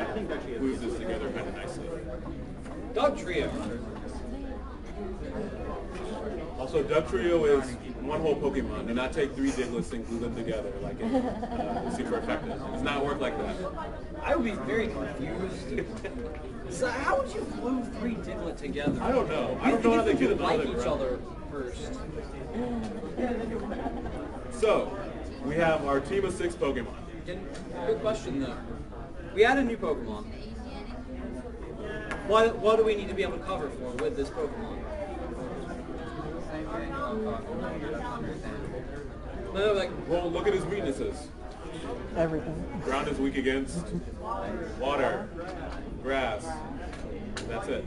glues this together kind of nicely. Dugtrio. Also, Dugtrio is one whole Pokemon. Do not take 3 Diglets and glue them together like in Super Effective. It does not work like that. I would be very confused. So how would you glue 3 Diglett together? I don't know. I don't know how they get it all like together. each other first. So, we have our team of 6 Pokemon. Good question though. We add a new Pokemon. What do we need to be able to cover for with this Pokemon? No, like, Well, look at his weaknesses. Everything. Ground is weak against water, grass. That's it.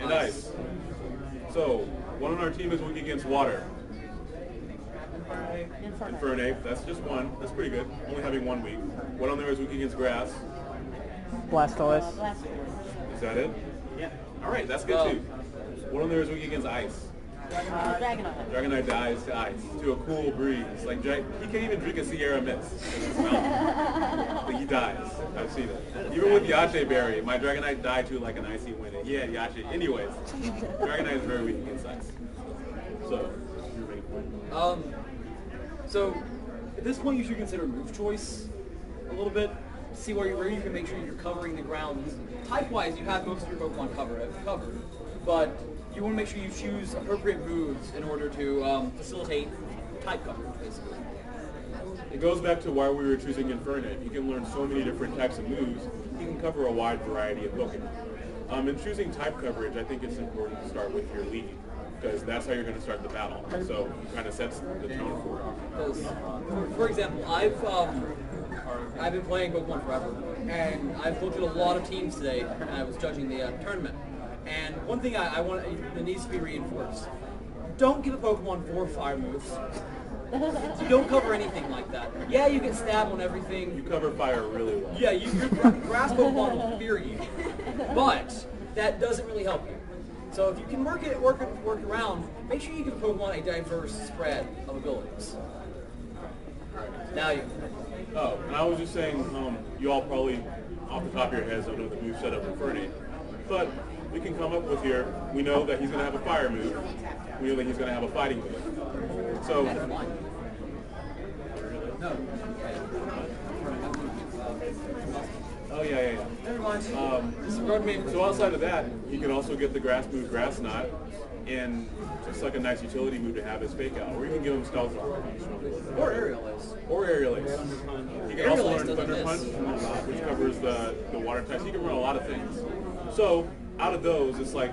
And ice. So, one on our team is weak against water. Infernape, that's just one. That's pretty good. Only having 1 weak. One on there is weak against grass. Blastoise. Is that it? Yeah. Alright, that's good too. One on there is weak against ice. Dragonite. Dragonite dies to ice, to a cool breeze. Like, he can't even drink a Sierra Mist in his mouth. Like, he dies. I've seen it. Even with Yache Berry, my Dragonite died to like an icy wind. And he had Yache. Anyways, Dragonite is very weak against ice. So, your main point. So at this point, you should consider move choice a little bit. See where you can make sure you're covering the ground. Type-wise, you have most of your Pokemon covered, but you want to make sure you choose appropriate moves in order to facilitate type coverage, basically. It goes back to why we were choosing Infernape. You can learn so many different types of moves. You can cover a wide variety of Pokemon. In choosing type coverage, I think it's important to start with your lead, because that's how you're going to start the battle. So it kind of sets the tone for it. Because, for example, I've been playing Pokemon forever, and I've looked at a lot of teams today, and I was judging the tournament. And one thing I want that needs to be reinforced: don't give a Pokemon 4 fire moves. You don't cover anything like that. Yeah, you get stabbed on everything. You cover fire really well. Yeah, your grass Pokemon will fear you, but that doesn't really help you. So if you can work around, make sure you give Pokemon a diverse spread of abilities. Now you. Oh, and I was just saying, you all probably, off the top of your heads, don't know the move set of Infernape, but we can come up with here. We know that he's going to have a fire move. We know that he's going to have a fighting move. So. No. Oh yeah. Never mind. So outside of that, you can also get the grass move, Grass Knot, and just like a nice utility move to have is Fake Out, or you can give him Stealth Rock. Or Aerial Ace. Or Aerial Ace. You can also learn Thunder Punch, which covers the water types. You can run a lot of things. So out of those, it's like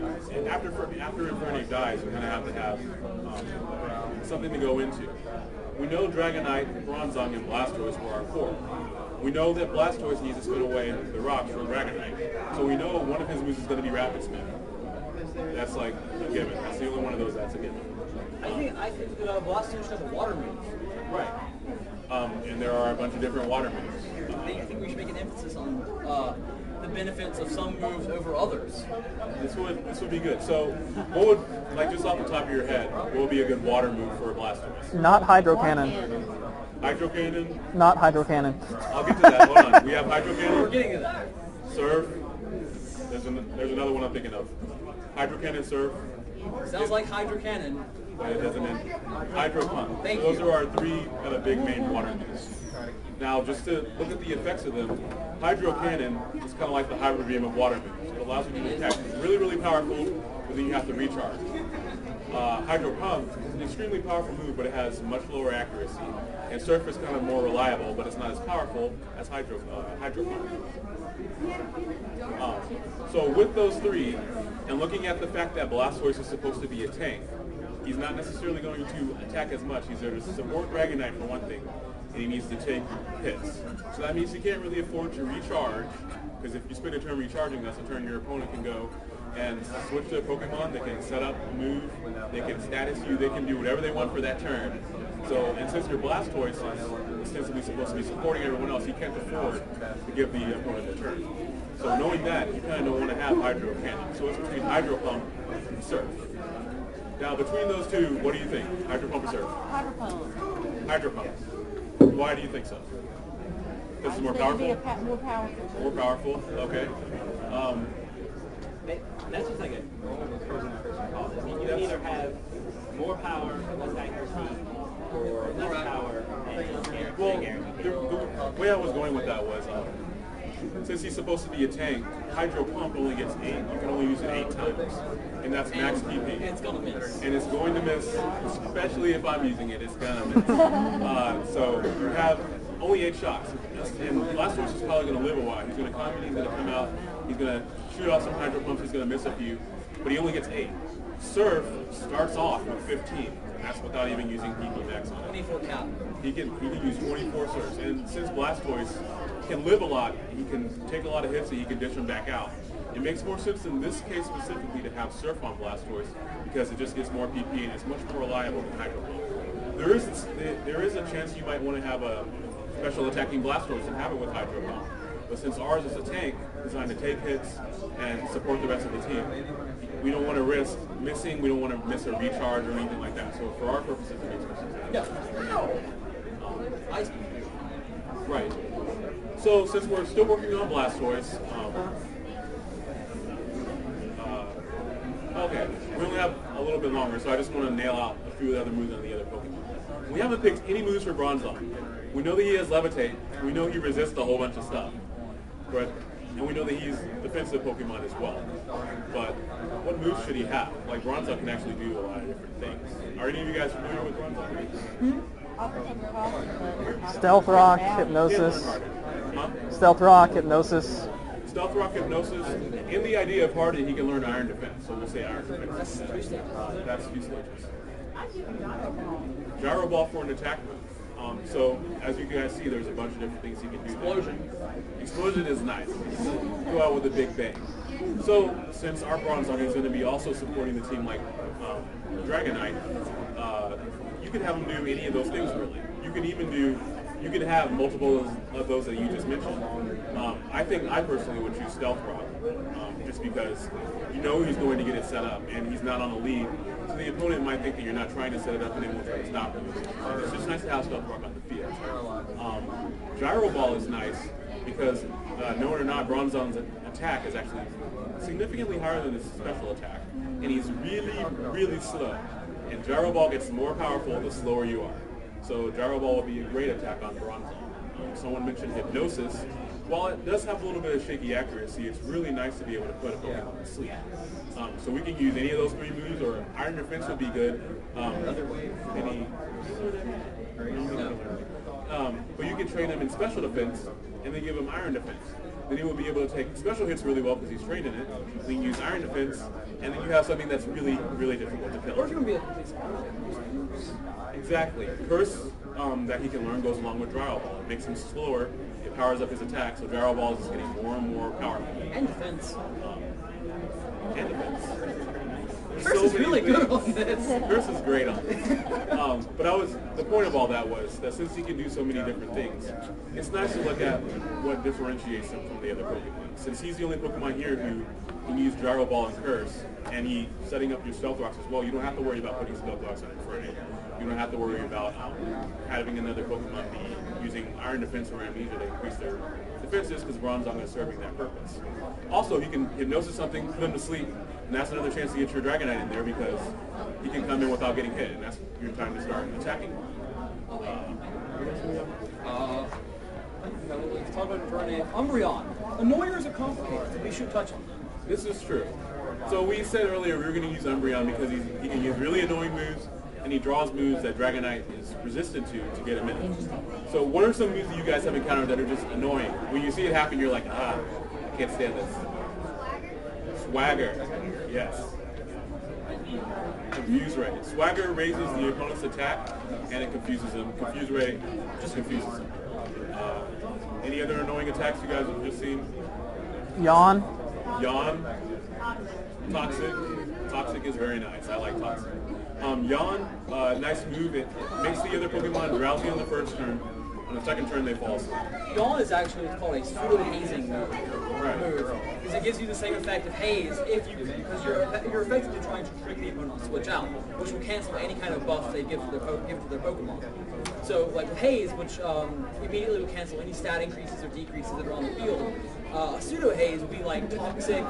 after Infernape dies, you're gonna have to have something to go into. We know Dragonite, Bronzong, and Blastoise were our core. We know that Blastoise needs to spin away the rocks from Dragonite. So we know one of his moves is going to be Rapid Spin. That's like a given. That's the only one of those that's a given. I think Blastoise has a water move. Right. And there are a bunch of different water moves. I think we should make an emphasis on the benefits of some moves over others. This would be good. So, what would, like just off the top of your head, what would be a good water move for a Blastoise? Not Hydro Cannon. Hydro Cannon? Not Hydro Cannon. I'll get to that. Hold on. We have Hydro Cannon. We're getting to that. Surf. There's another one I'm thinking of. Hydro Cannon, Surf. Sounds like Hydro Cannon. But it doesn't end. Hydro Pump. Thank Those you. are our three kind of big main water moves. Now, just to look at the effects of them, Hydro Cannon is kind of like the hybrid beam of water moves. It allows you to attack really, really powerful, but then you have to recharge. Hydro Pump is an extremely powerful move, but it has much lower accuracy. And Surf is kind of more reliable, but it's not as powerful as Hydro Pump. So with those three, and looking at the fact that Blastoise is supposed to be a tank, he's not necessarily going to attack as much. He's there to support Dragonite for one thing, and he needs to take hits. So that means he can't really afford to recharge, because if you spend a turn recharging, that's a turn your opponent can go and switch to a Pokemon. They can set up, move, they can status you, they can do whatever they want for that turn. So, and since your Blastoise is ostensibly supposed to be supporting everyone else, he can't afford to give the opponent a turn. So knowing that, you kind of don't want to have Hydro Cannon. So it's between Hydro Pump and Surf. Now, between those two, what do you think? Hydro Pump or Surf? Hydro Pump. Hydro Pump. Why do you think so? Because it's more powerful? More powerful. More powerful? Okay. That's just like a normal person call this. You can either have more power, less accuracy, or less power, and Well, guaranteed. the way I was going with that was, since he's supposed to be a tank, Hydro Pump only gets 8. You can only use it 8 times. And that's max PP. And it's going to miss. And it's going to miss, especially if I'm using it, it's going to miss. So you have only 8 shots. And Blastoise is probably going to live a while. He's going to come in, he's going to come out, he's going to shoot off some Hydro Pumps, he's going to miss a few, but he only gets 8. Surf starts off with 15. That's without even using PP max on it. 24 count. He can use 24 Surfs. And since Blastoise can live a lot, he can take a lot of hits and he can dish them back out. It makes more sense in this case specifically to have Surf on Blastoise because it just gets more PP and it's much more reliable than Hydro Pump. There is a chance you might want to have a special attacking Blastoise and have it with Hydro Pump. But since ours is a tank designed to take hits and support the rest of the team, we don't want to risk missing, we don't want to miss a recharge or anything like that. So for our purposes, it makes more sense. Yeah. Ice. Right. So since we're still working on Blastoise, okay, we only have a little bit longer, so I just want to nail out a few of the other moves on the other Pokemon. We haven't picked any moves for Bronzong. We know that he has Levitate. We know he resists a whole bunch of stuff, right? And we know that he's defensive Pokemon as well. But what moves should he have? Like Bronzong can actually do a lot of different things. Are any of you guys familiar with Bronzong? Stealth Rock, Hypnosis. Huh? Stealth Rock, Hypnosis. Stealth Rock, Hypnosis, and the idea of Hardy, he can learn Iron Defense. So we'll say Iron Defense. That's 3 stages. That's 2 stages. Gyro Ball for an attack move. So as you guys see, there's a bunch of different things he can do. Explosion. Explosion is nice. Go out with a big bang. So since our Bronzong is going to be also supporting the team like Dragonite, you can have him do any of those things really. You can have multiple of those that you just mentioned. I think I personally would choose Stealth Rock, just because you know he's going to get it set up, and he's not on a lead, so the opponent might think that you're not trying to set it up and they won't try to stop him. It's just nice to have Stealth Rock on the field. Gyro Ball is nice because, known or not, Bronzong's attack is actually significantly higher than his special attack, and he's really, really slow. And Gyro Ball gets more powerful the slower you are. So Gyro Ball would be a great attack on Bronzong. Someone mentioned Hypnosis. While it does have a little bit of shaky accuracy, it's really nice to be able to put a Pokemon to sleep. So we can use any of those 3 moves, or Iron Defense would be good. But you can train him in Special Defense, and then give him Iron Defense. Then he will be able to take special hits really well because he's trained in it. Then you can use Iron Defense, and then you have something that's really, really difficult to kill. Or it's going to be a Exactly. Curse that he can learn goes along with Gyro Ball. It makes him slower. It powers up his attack, so Gyro Ball is just getting more and more powerful. And defense. And defense. Curse is really good on this. Curse is great on this. But the point of all that was that since he can do so many different things, it's nice to look at what differentiates him from the other Pokemon. Since he's the only Pokemon here who can use Gyro Ball and Curse, and he's setting up your Stealth Rocks as well, you don't have to worry about putting Stealth Rocks on Inferno. You don't have to worry about having another Pokemon be using Iron Defense or Amnesia to increase their defenses, because Bronzong is serving that purpose. Also, he can Hypnosis something, put him to sleep, and that's another chance to get your Dragonite in there because he can come in without getting hit, and that's your time to start attacking. Let's talk about Inferno. Umbreon. Annoyers are complicated, so we should touch on them. This is true. So we said earlier we were going to use Umbreon because he can use really annoying moves, and he draws moves that Dragonite is resistant to get him in. So what are some moves that you guys have encountered that are just annoying? When you see it happen, you're like, I can't stand this. Swagger. Yes. Confuse Ray. Swagger raises the opponent's attack, and it confuses him. Confuse Ray just confuses him. Any other annoying attacks you guys have just seen? Yawn. Yawn. Toxic. Toxic is very nice. I like Toxic. Yawn, nice move. It makes the other Pokemon drowsy on the first turn. On the second turn, they fall asleep. Yawn is actually what's called a pseudo-hazing move. Right. Because it gives you the same effect of haze because you're effectively trying to trick the opponent to switch out, which will cancel any kind of buff they give to their Pokemon. So, like with haze, which immediately will cancel any stat increases or decreases that are on the field, a pseudo-haze would be like Toxic,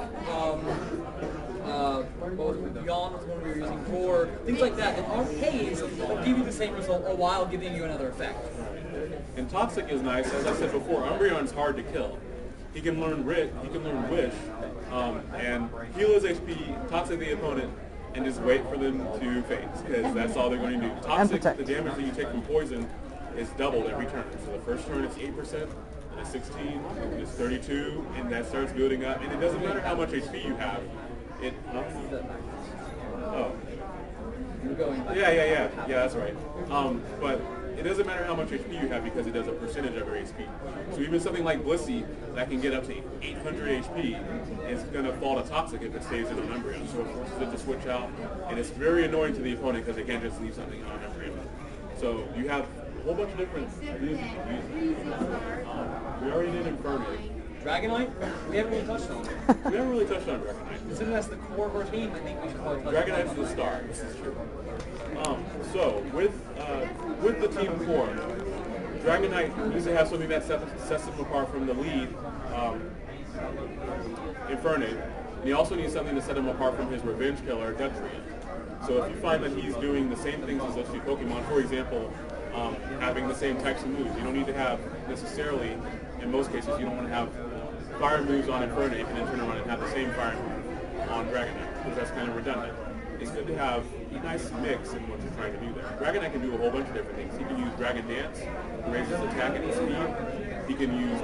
Yawn was one we were using, Roar, things like that aren't haze, but give you the same result while giving you another effect. And Toxic is nice. As I said before, Umbreon's hard to kill. He can learn Wish, and heal his HP, Toxic the opponent, and just wait for them to phase, because that's all they're going to do. Toxic, the damage that you take from poison is doubled every turn. So the first turn it's 8%, then it's 16, then it's 32, and that starts building up. And it doesn't matter how much HP you have. Yeah, that's right. But it doesn't matter how much HP you have because it does a percentage of your HP. So even something like Blissey that can get up to 800 HP is going to fall to Toxic if it stays in an Umbreon. So it forces it to switch out, and it's very annoying to the opponent because they can't just leave something on Umbreon. So you have a whole bunch of different moves you can use. We already did Inferno. Dragonite? We haven't really touched on it. We haven't really touched on Dragonite. Considering that's the core of our team, I think we should probably touch Dragonite's the star. This is true. So with the team core, Dragonite needs to have something that sets them apart from the lead, Infernape. And he also needs something to set him apart from his Revenge Killer, Dugtrio. So if you find that he's doing the same things as those two Pokemon, for example, having the same types of moves, you don't need to have necessarily, in most cases, you don't want to have fire moves on Infernape and then turn around and have the same fire move on Dragonite, because that's kind of redundant. It's good to have a nice mix in what you're trying to do there. Dragonite can do a whole bunch of different things. He can use Dragon Dance to raise his attack and speed. He can use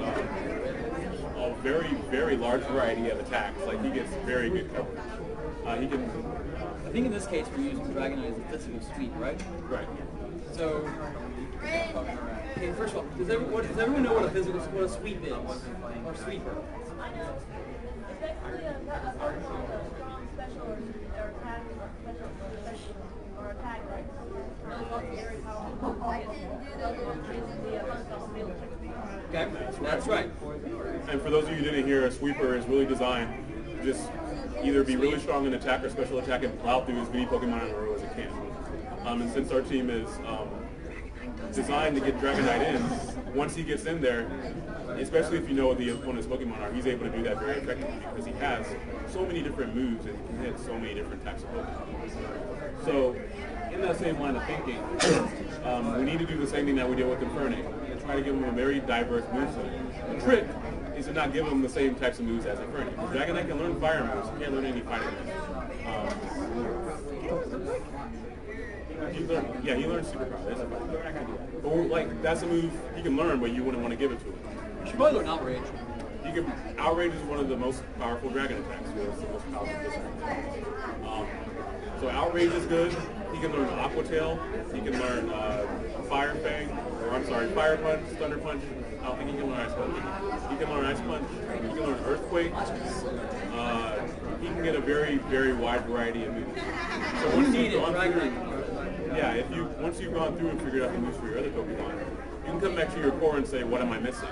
a very, very large variety of attacks. Like, he gets very good coverage. He can... I think in this case we're using Dragonite as a physical sweep, right? Right. So, okay, first of all, does everyone know what a sweep is? Or sweeper? I know. It's basically a special or attack or attack like really very powerful. Okay, that's right. And for those of you who didn't hear, a sweeper is really designed to just either be really strong in attack or special attack and plow through as many Pokemon in a row as it can. And since our team is designed to get Dragonite in, once he gets in there, especially if you know what the opponent's Pokemon are, he's able to do that very effectively because he has so many different moves and he can hit so many different types of Pokemon. So, in that same line of thinking, we need to do the same thing that we did with Infernape and try to give him a very diverse moveset. The trick is to not give him the same types of moves as Infernape. Dragonite can learn fire moves, he can't learn any fighting moves. He learns super power. That's a fight. But like, that's a move he can learn, but you wouldn't want to give it to him. You should probably learn Outrage. Outrage is one of the most powerful dragon attacks. It's the most powerful physical. So Outrage is good. He can learn Aqua Tail. He can learn Fire Fang, Fire Punch, Thunder Punch. I don't think he can learn Ice Punch. He can learn Ice Punch. He can learn Earthquake. He can get a very, very wide variety of moves. So once you've gone through, once you've gone through and figured out the moves for your other Pokemon, you can come back to your core and say, what am I missing?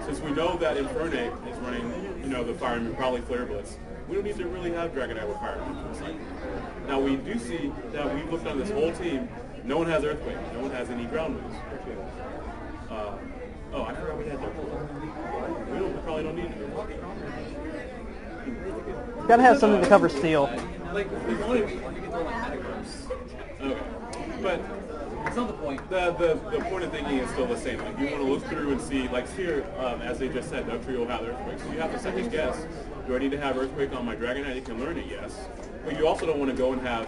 Since we know that Infernape is running, the fire move, probably Flare Blitz, we don't need to really have Dragonite with fire moves. Now we do see that we've looked on this whole team, no one has Earthquake, no one has any ground moves. I forgot we had Earthquake. We probably don't need it. Gotta have something to cover steel. Like, if only we could throw like Metagross. Okay. But it's not the point. The point of thinking is still the same. Like, you want to look through and see, like here, as they just said, Dugtrio will have Earthquake. So you have to second guess. Do I need to have Earthquake on my Dragonite? You can learn it, yes. But you also don't want to go and have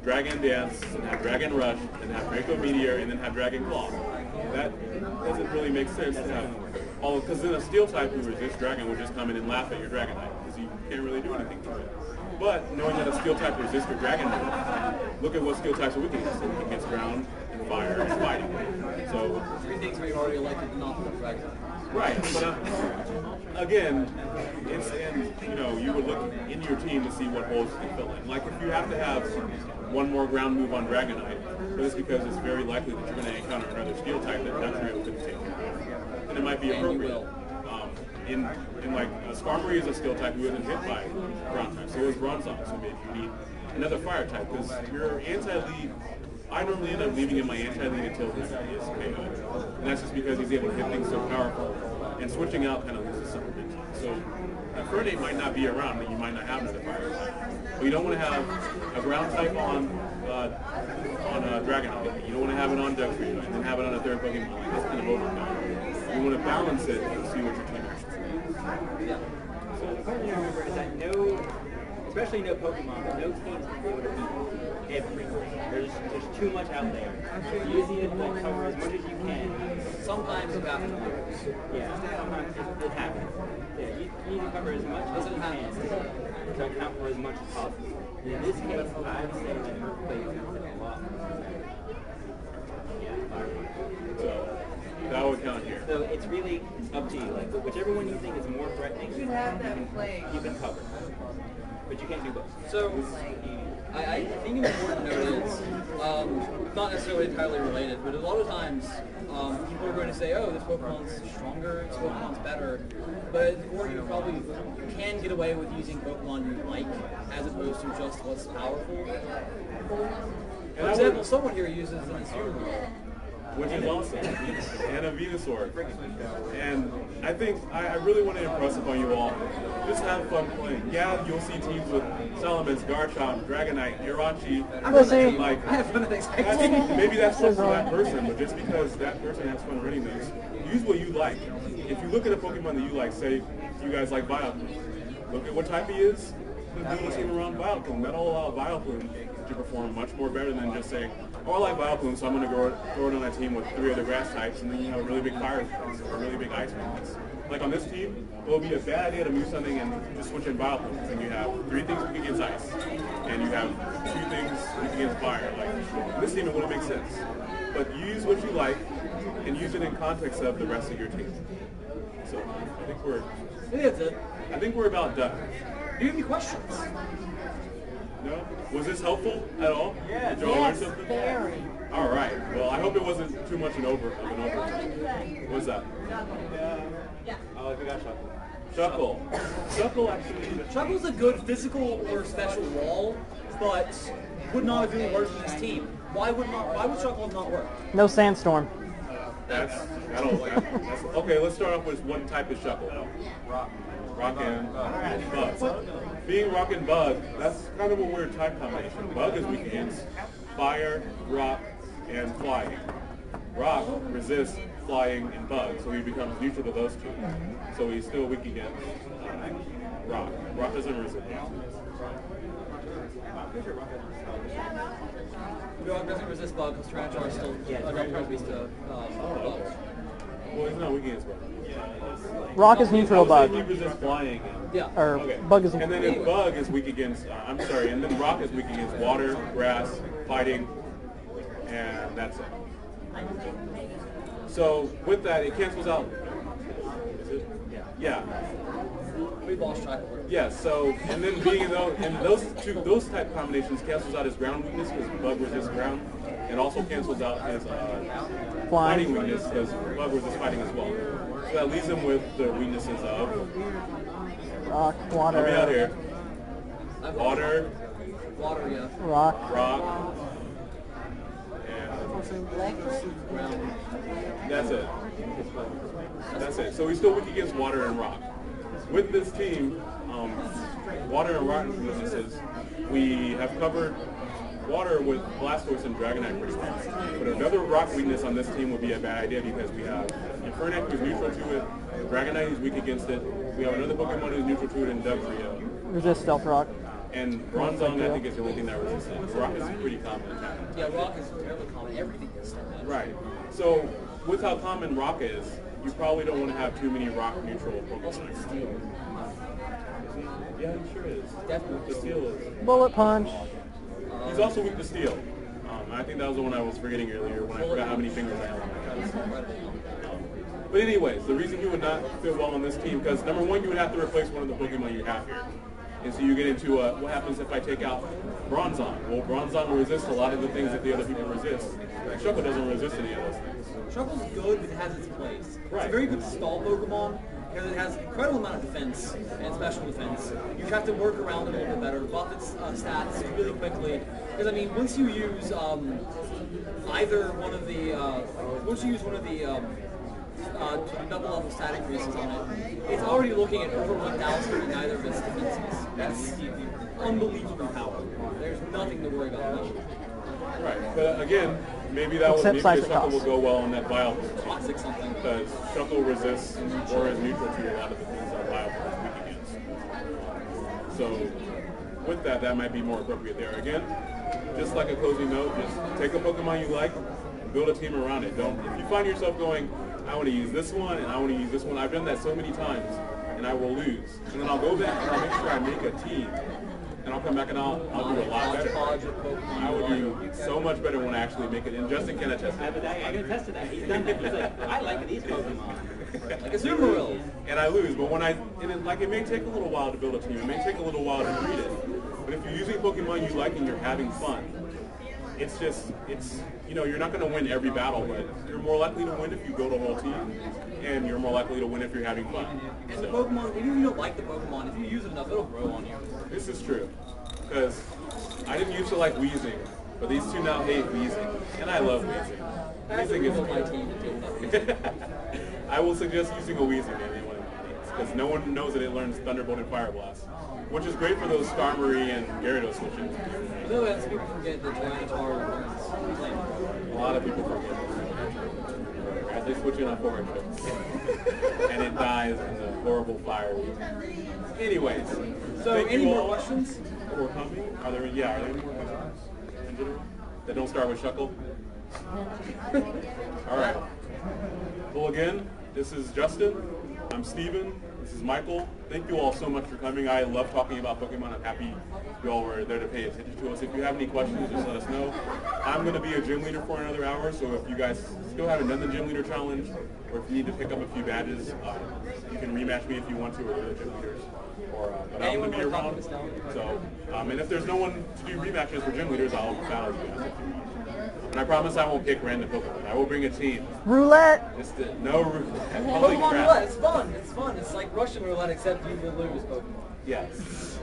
Dragon Dance, and have Dragon Rush, and have Draco Meteor, and then have Dragon Claw. That doesn't really make sense to have all, because then a Steel type who resists Dragon will just come in and laugh at your Dragonite, because you can't really do anything to it. But knowing that a Steel type resists your Dragon move, look at what Steel types are weak against. They're weak against ground, and fire, and fighting. So three things where you already elected not to Dragon. Right, but again, it's you would look in your team to see what holes you can fill in. Like if you have to have one more ground move on Dragonite, but it's because it's very likely that you're going to encounter another Steel type that Dugtrio couldn't take care of, and it might be appropriate. In like Skarmory is a Steel type who isn't hit by ground type, so is Bronzong. So maybe you need another Fire type because your anti-lead. I normally end up leaving in my anti-lead until his is KO. And that's just because he's able to hit things so powerful. And switching out kind of loses some of it. So Infernape might not be around, but you might not have another fire type. But you don't want to have a ground type on Dragonite. You don't want to have it on Dugtrio and then have it on a third Pokemon. Like, that's kind of overkill. You want to balance it and see what your team actually is. Yeah. So the point to remember is that especially no Pokemon, but no teams can be able to beat everything. There's too much out there. You just need to cover as much as you can. Sometimes you have to lose. Yeah, sometimes it happens. Yeah, you need to cover as much as you can to account for as much as possible. And in this case, I'd say that Earthquake is a lot more. Yeah, so that would count here. So it's really up to you. Like whichever one you think is more threatening, you can cover. But you can't do both. So, I think an important note is, not necessarily entirely related, but a lot of times, people are going to say, oh, this Pokemon's stronger, this Pokemon's better, but or you probably can get away with using Pokemon you like, as opposed to just less powerful. For example, someone here uses an Azumarill. which is awesome, and a Venusaur. And I think I really want to impress upon you all. Just have fun playing. Yeah, you'll see teams with Salamence, Garchomp, Dragonite, Irachi. Listen. Like, I have fun at things. maybe that's fun for that person, but just because that person has fun running those, use what you like. If you look at a Pokemon that you like, say you guys like Vileplume, look at what type he is, and build a team around Vileplume. That'll allow Vileplume to perform much more better than just saying, oh, I like Vileplume, so I'm going to throw it on a team with 3 other grass types, and then you have a really big fire defense or a really big ice defense. Like on this team, it will be a bad idea to move something and just switch in Vileplume, and you have 3 things weak against ice, and you have 2 things weak against fire. Like this team, it wouldn't make sense. But use what you like, and use it in context of the rest of your team. So I think we're about done. Do you have any questions? No? Was this helpful at all? Yeah. Did you all learn Yes, something? very. All right. Well, I hope it wasn't too much of an overtime. What's that? Oh, I forgot Shuckle. Shuckle. Shuckle actually. Shuckle's a good physical or special wall, but would not have really worked in this team. Why would Shuckle not work? No sandstorm. That's okay. Let's start off with what type of Shuckle. Rock and Bug. Being Rock and Bug, that's kind of a weird type combination. Bug is weak against fire, rock, and flying. Rock resists flying and Bug, so he becomes neutral to those 2. So he's still weak against Rock. Rock doesn't resist. Rock doesn't resist Bug because Tyranitar is still impervious to Bug. Well, he's not weak against Bug. Rock is neutral Bug. Bug. He resists flying. Yeah. Or Okay. Bug is And then if Bug is weak against, and then Rock is weak against water, grass, fighting, and that's it. So with that, it cancels out. Is it? Yeah. We lost track of it. Yeah. So and then being in those type combinations cancels out his ground weakness because Bug resists ground, and also cancels out his fighting weakness because Bug resists fighting as well. So that leaves him with the weaknesses of rock, water. Help me out here. Water, yeah. Rock. And that's it. That's it. So he's still weak against water and rock. With this team, water and rock weaknesses, we have covered water with Blastoise and Dragonite pretty much. But another rock weakness on this team would be a bad idea because we have Infernape who's neutral to it, Dragonite who's weak against it, we have another Pokemon who's neutral to it, and Dugtrio. Resist Stealth Rock. And Bronzong, I think, is the only thing that resists it. Rock is pretty common attack. Yeah, Rock is fairly common. Everything is still that. Right. So, with how common Rock is, you probably don't want to have too many Rock neutral Pokemon. Steel. Yeah, he sure is. Definitely. The Steel is. Bullet Punch. He's also weak to Steel. I think that was the one I was forgetting earlier when I forgot how many fingers I have on my guys. But anyways, the reason he would not fit well on this team, because number one, you would have to replace one of the Pokemon you have here. And so you get into what happens if I take out Bronzong? Well, Bronzong will resist a lot of the things that the other people resist. Shuckle doesn't resist any of those things. Shuckle's good, but it has its place. Right. It's a very good stall Pokemon because it has an incredible amount of defense and special defense. You have to work around it a little bit better, buff its stats really quickly. Because I mean, once you use either one of the double level stat increases on it, it's already looking at over 1,000 in either of its defenses. That's unbelievable power. There's nothing to worry about there. Right, but again, maybe the Shuckle will go well on that Vileplume. Toxic something. Because Shuckle resists or is neutral to a lot of the things that Vileplume is weak against. So with that, that might be more appropriate there. Again, just like a closing note, just take a Pokemon you like, build a team around it. If you find yourself going, I want to use this one and I want to use this one, I've done that so many times, and I will lose. And then I'll go back and I'll make sure I make a team. And I'll come back and I'll do a lot better. I will do so much better when I actually make it. And Justin can attest to that. I can attest to that. He's done that. He's like, I like these Pokemon. Like a Superwill. And I lose, but when it may take a little while to build a team. It may take a little while to breed it. But if you're using Pokemon you like and you're having fun, it's you're not going to win every battle, but you're more likely to win if you build a whole team, and you're more likely to win if you're having fun. And the Pokemon, even if you don't like the Pokemon, if you use it enough, it'll grow on you. This is true, because I didn't used to like Weezing, but these two now hate Weezing, and I love Weezing. Weezing is my team to deal with that. I will suggest using a Weezing in anyone in the audience, because no one knows that it learns Thunderbolt and Fire Blast, which is great for those Skarmory and Gyarados switches. No, that's people forget that Tyranitar runs. A lot of people forget. As they switch in on forward trips. And it dies in the horrible fire. Anyways, So, thank any you more all questions? for coming. Are there any more questions in general? That don't start with Shuckle? Alright. Well, again, this is Justin. I'm Steven. This is Michael. Thank you all so much for coming. I love talking about Pokemon. I'm happy you all were there to pay attention to us. If you have any questions, just let us know. I'm going to be a gym leader for another hour, so if you guys still haven't done the gym leader challenge, or if you need to pick up a few badges, you can rematch me if you want to, or the other gym leaders. But I'm going to be around. So, and if there's no one to do rematches for gym leaders, I'll battle you guys if you want. And I promise I won't pick random Pokemon. I will bring a team. Roulette. Just no roulette. Holy Pokemon crap. roulette, it's fun. It's fun. It's like Russian roulette, except you will lose Pokemon. Yes.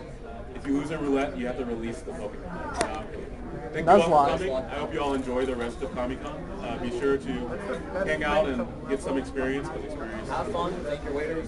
If you lose in roulette, you have to release the Pokemon. Thank That's you all for lies. coming. I hope you all enjoy the rest of Comic-Con. Be sure to hang out and get some experience. Have fun. Thank your waiters.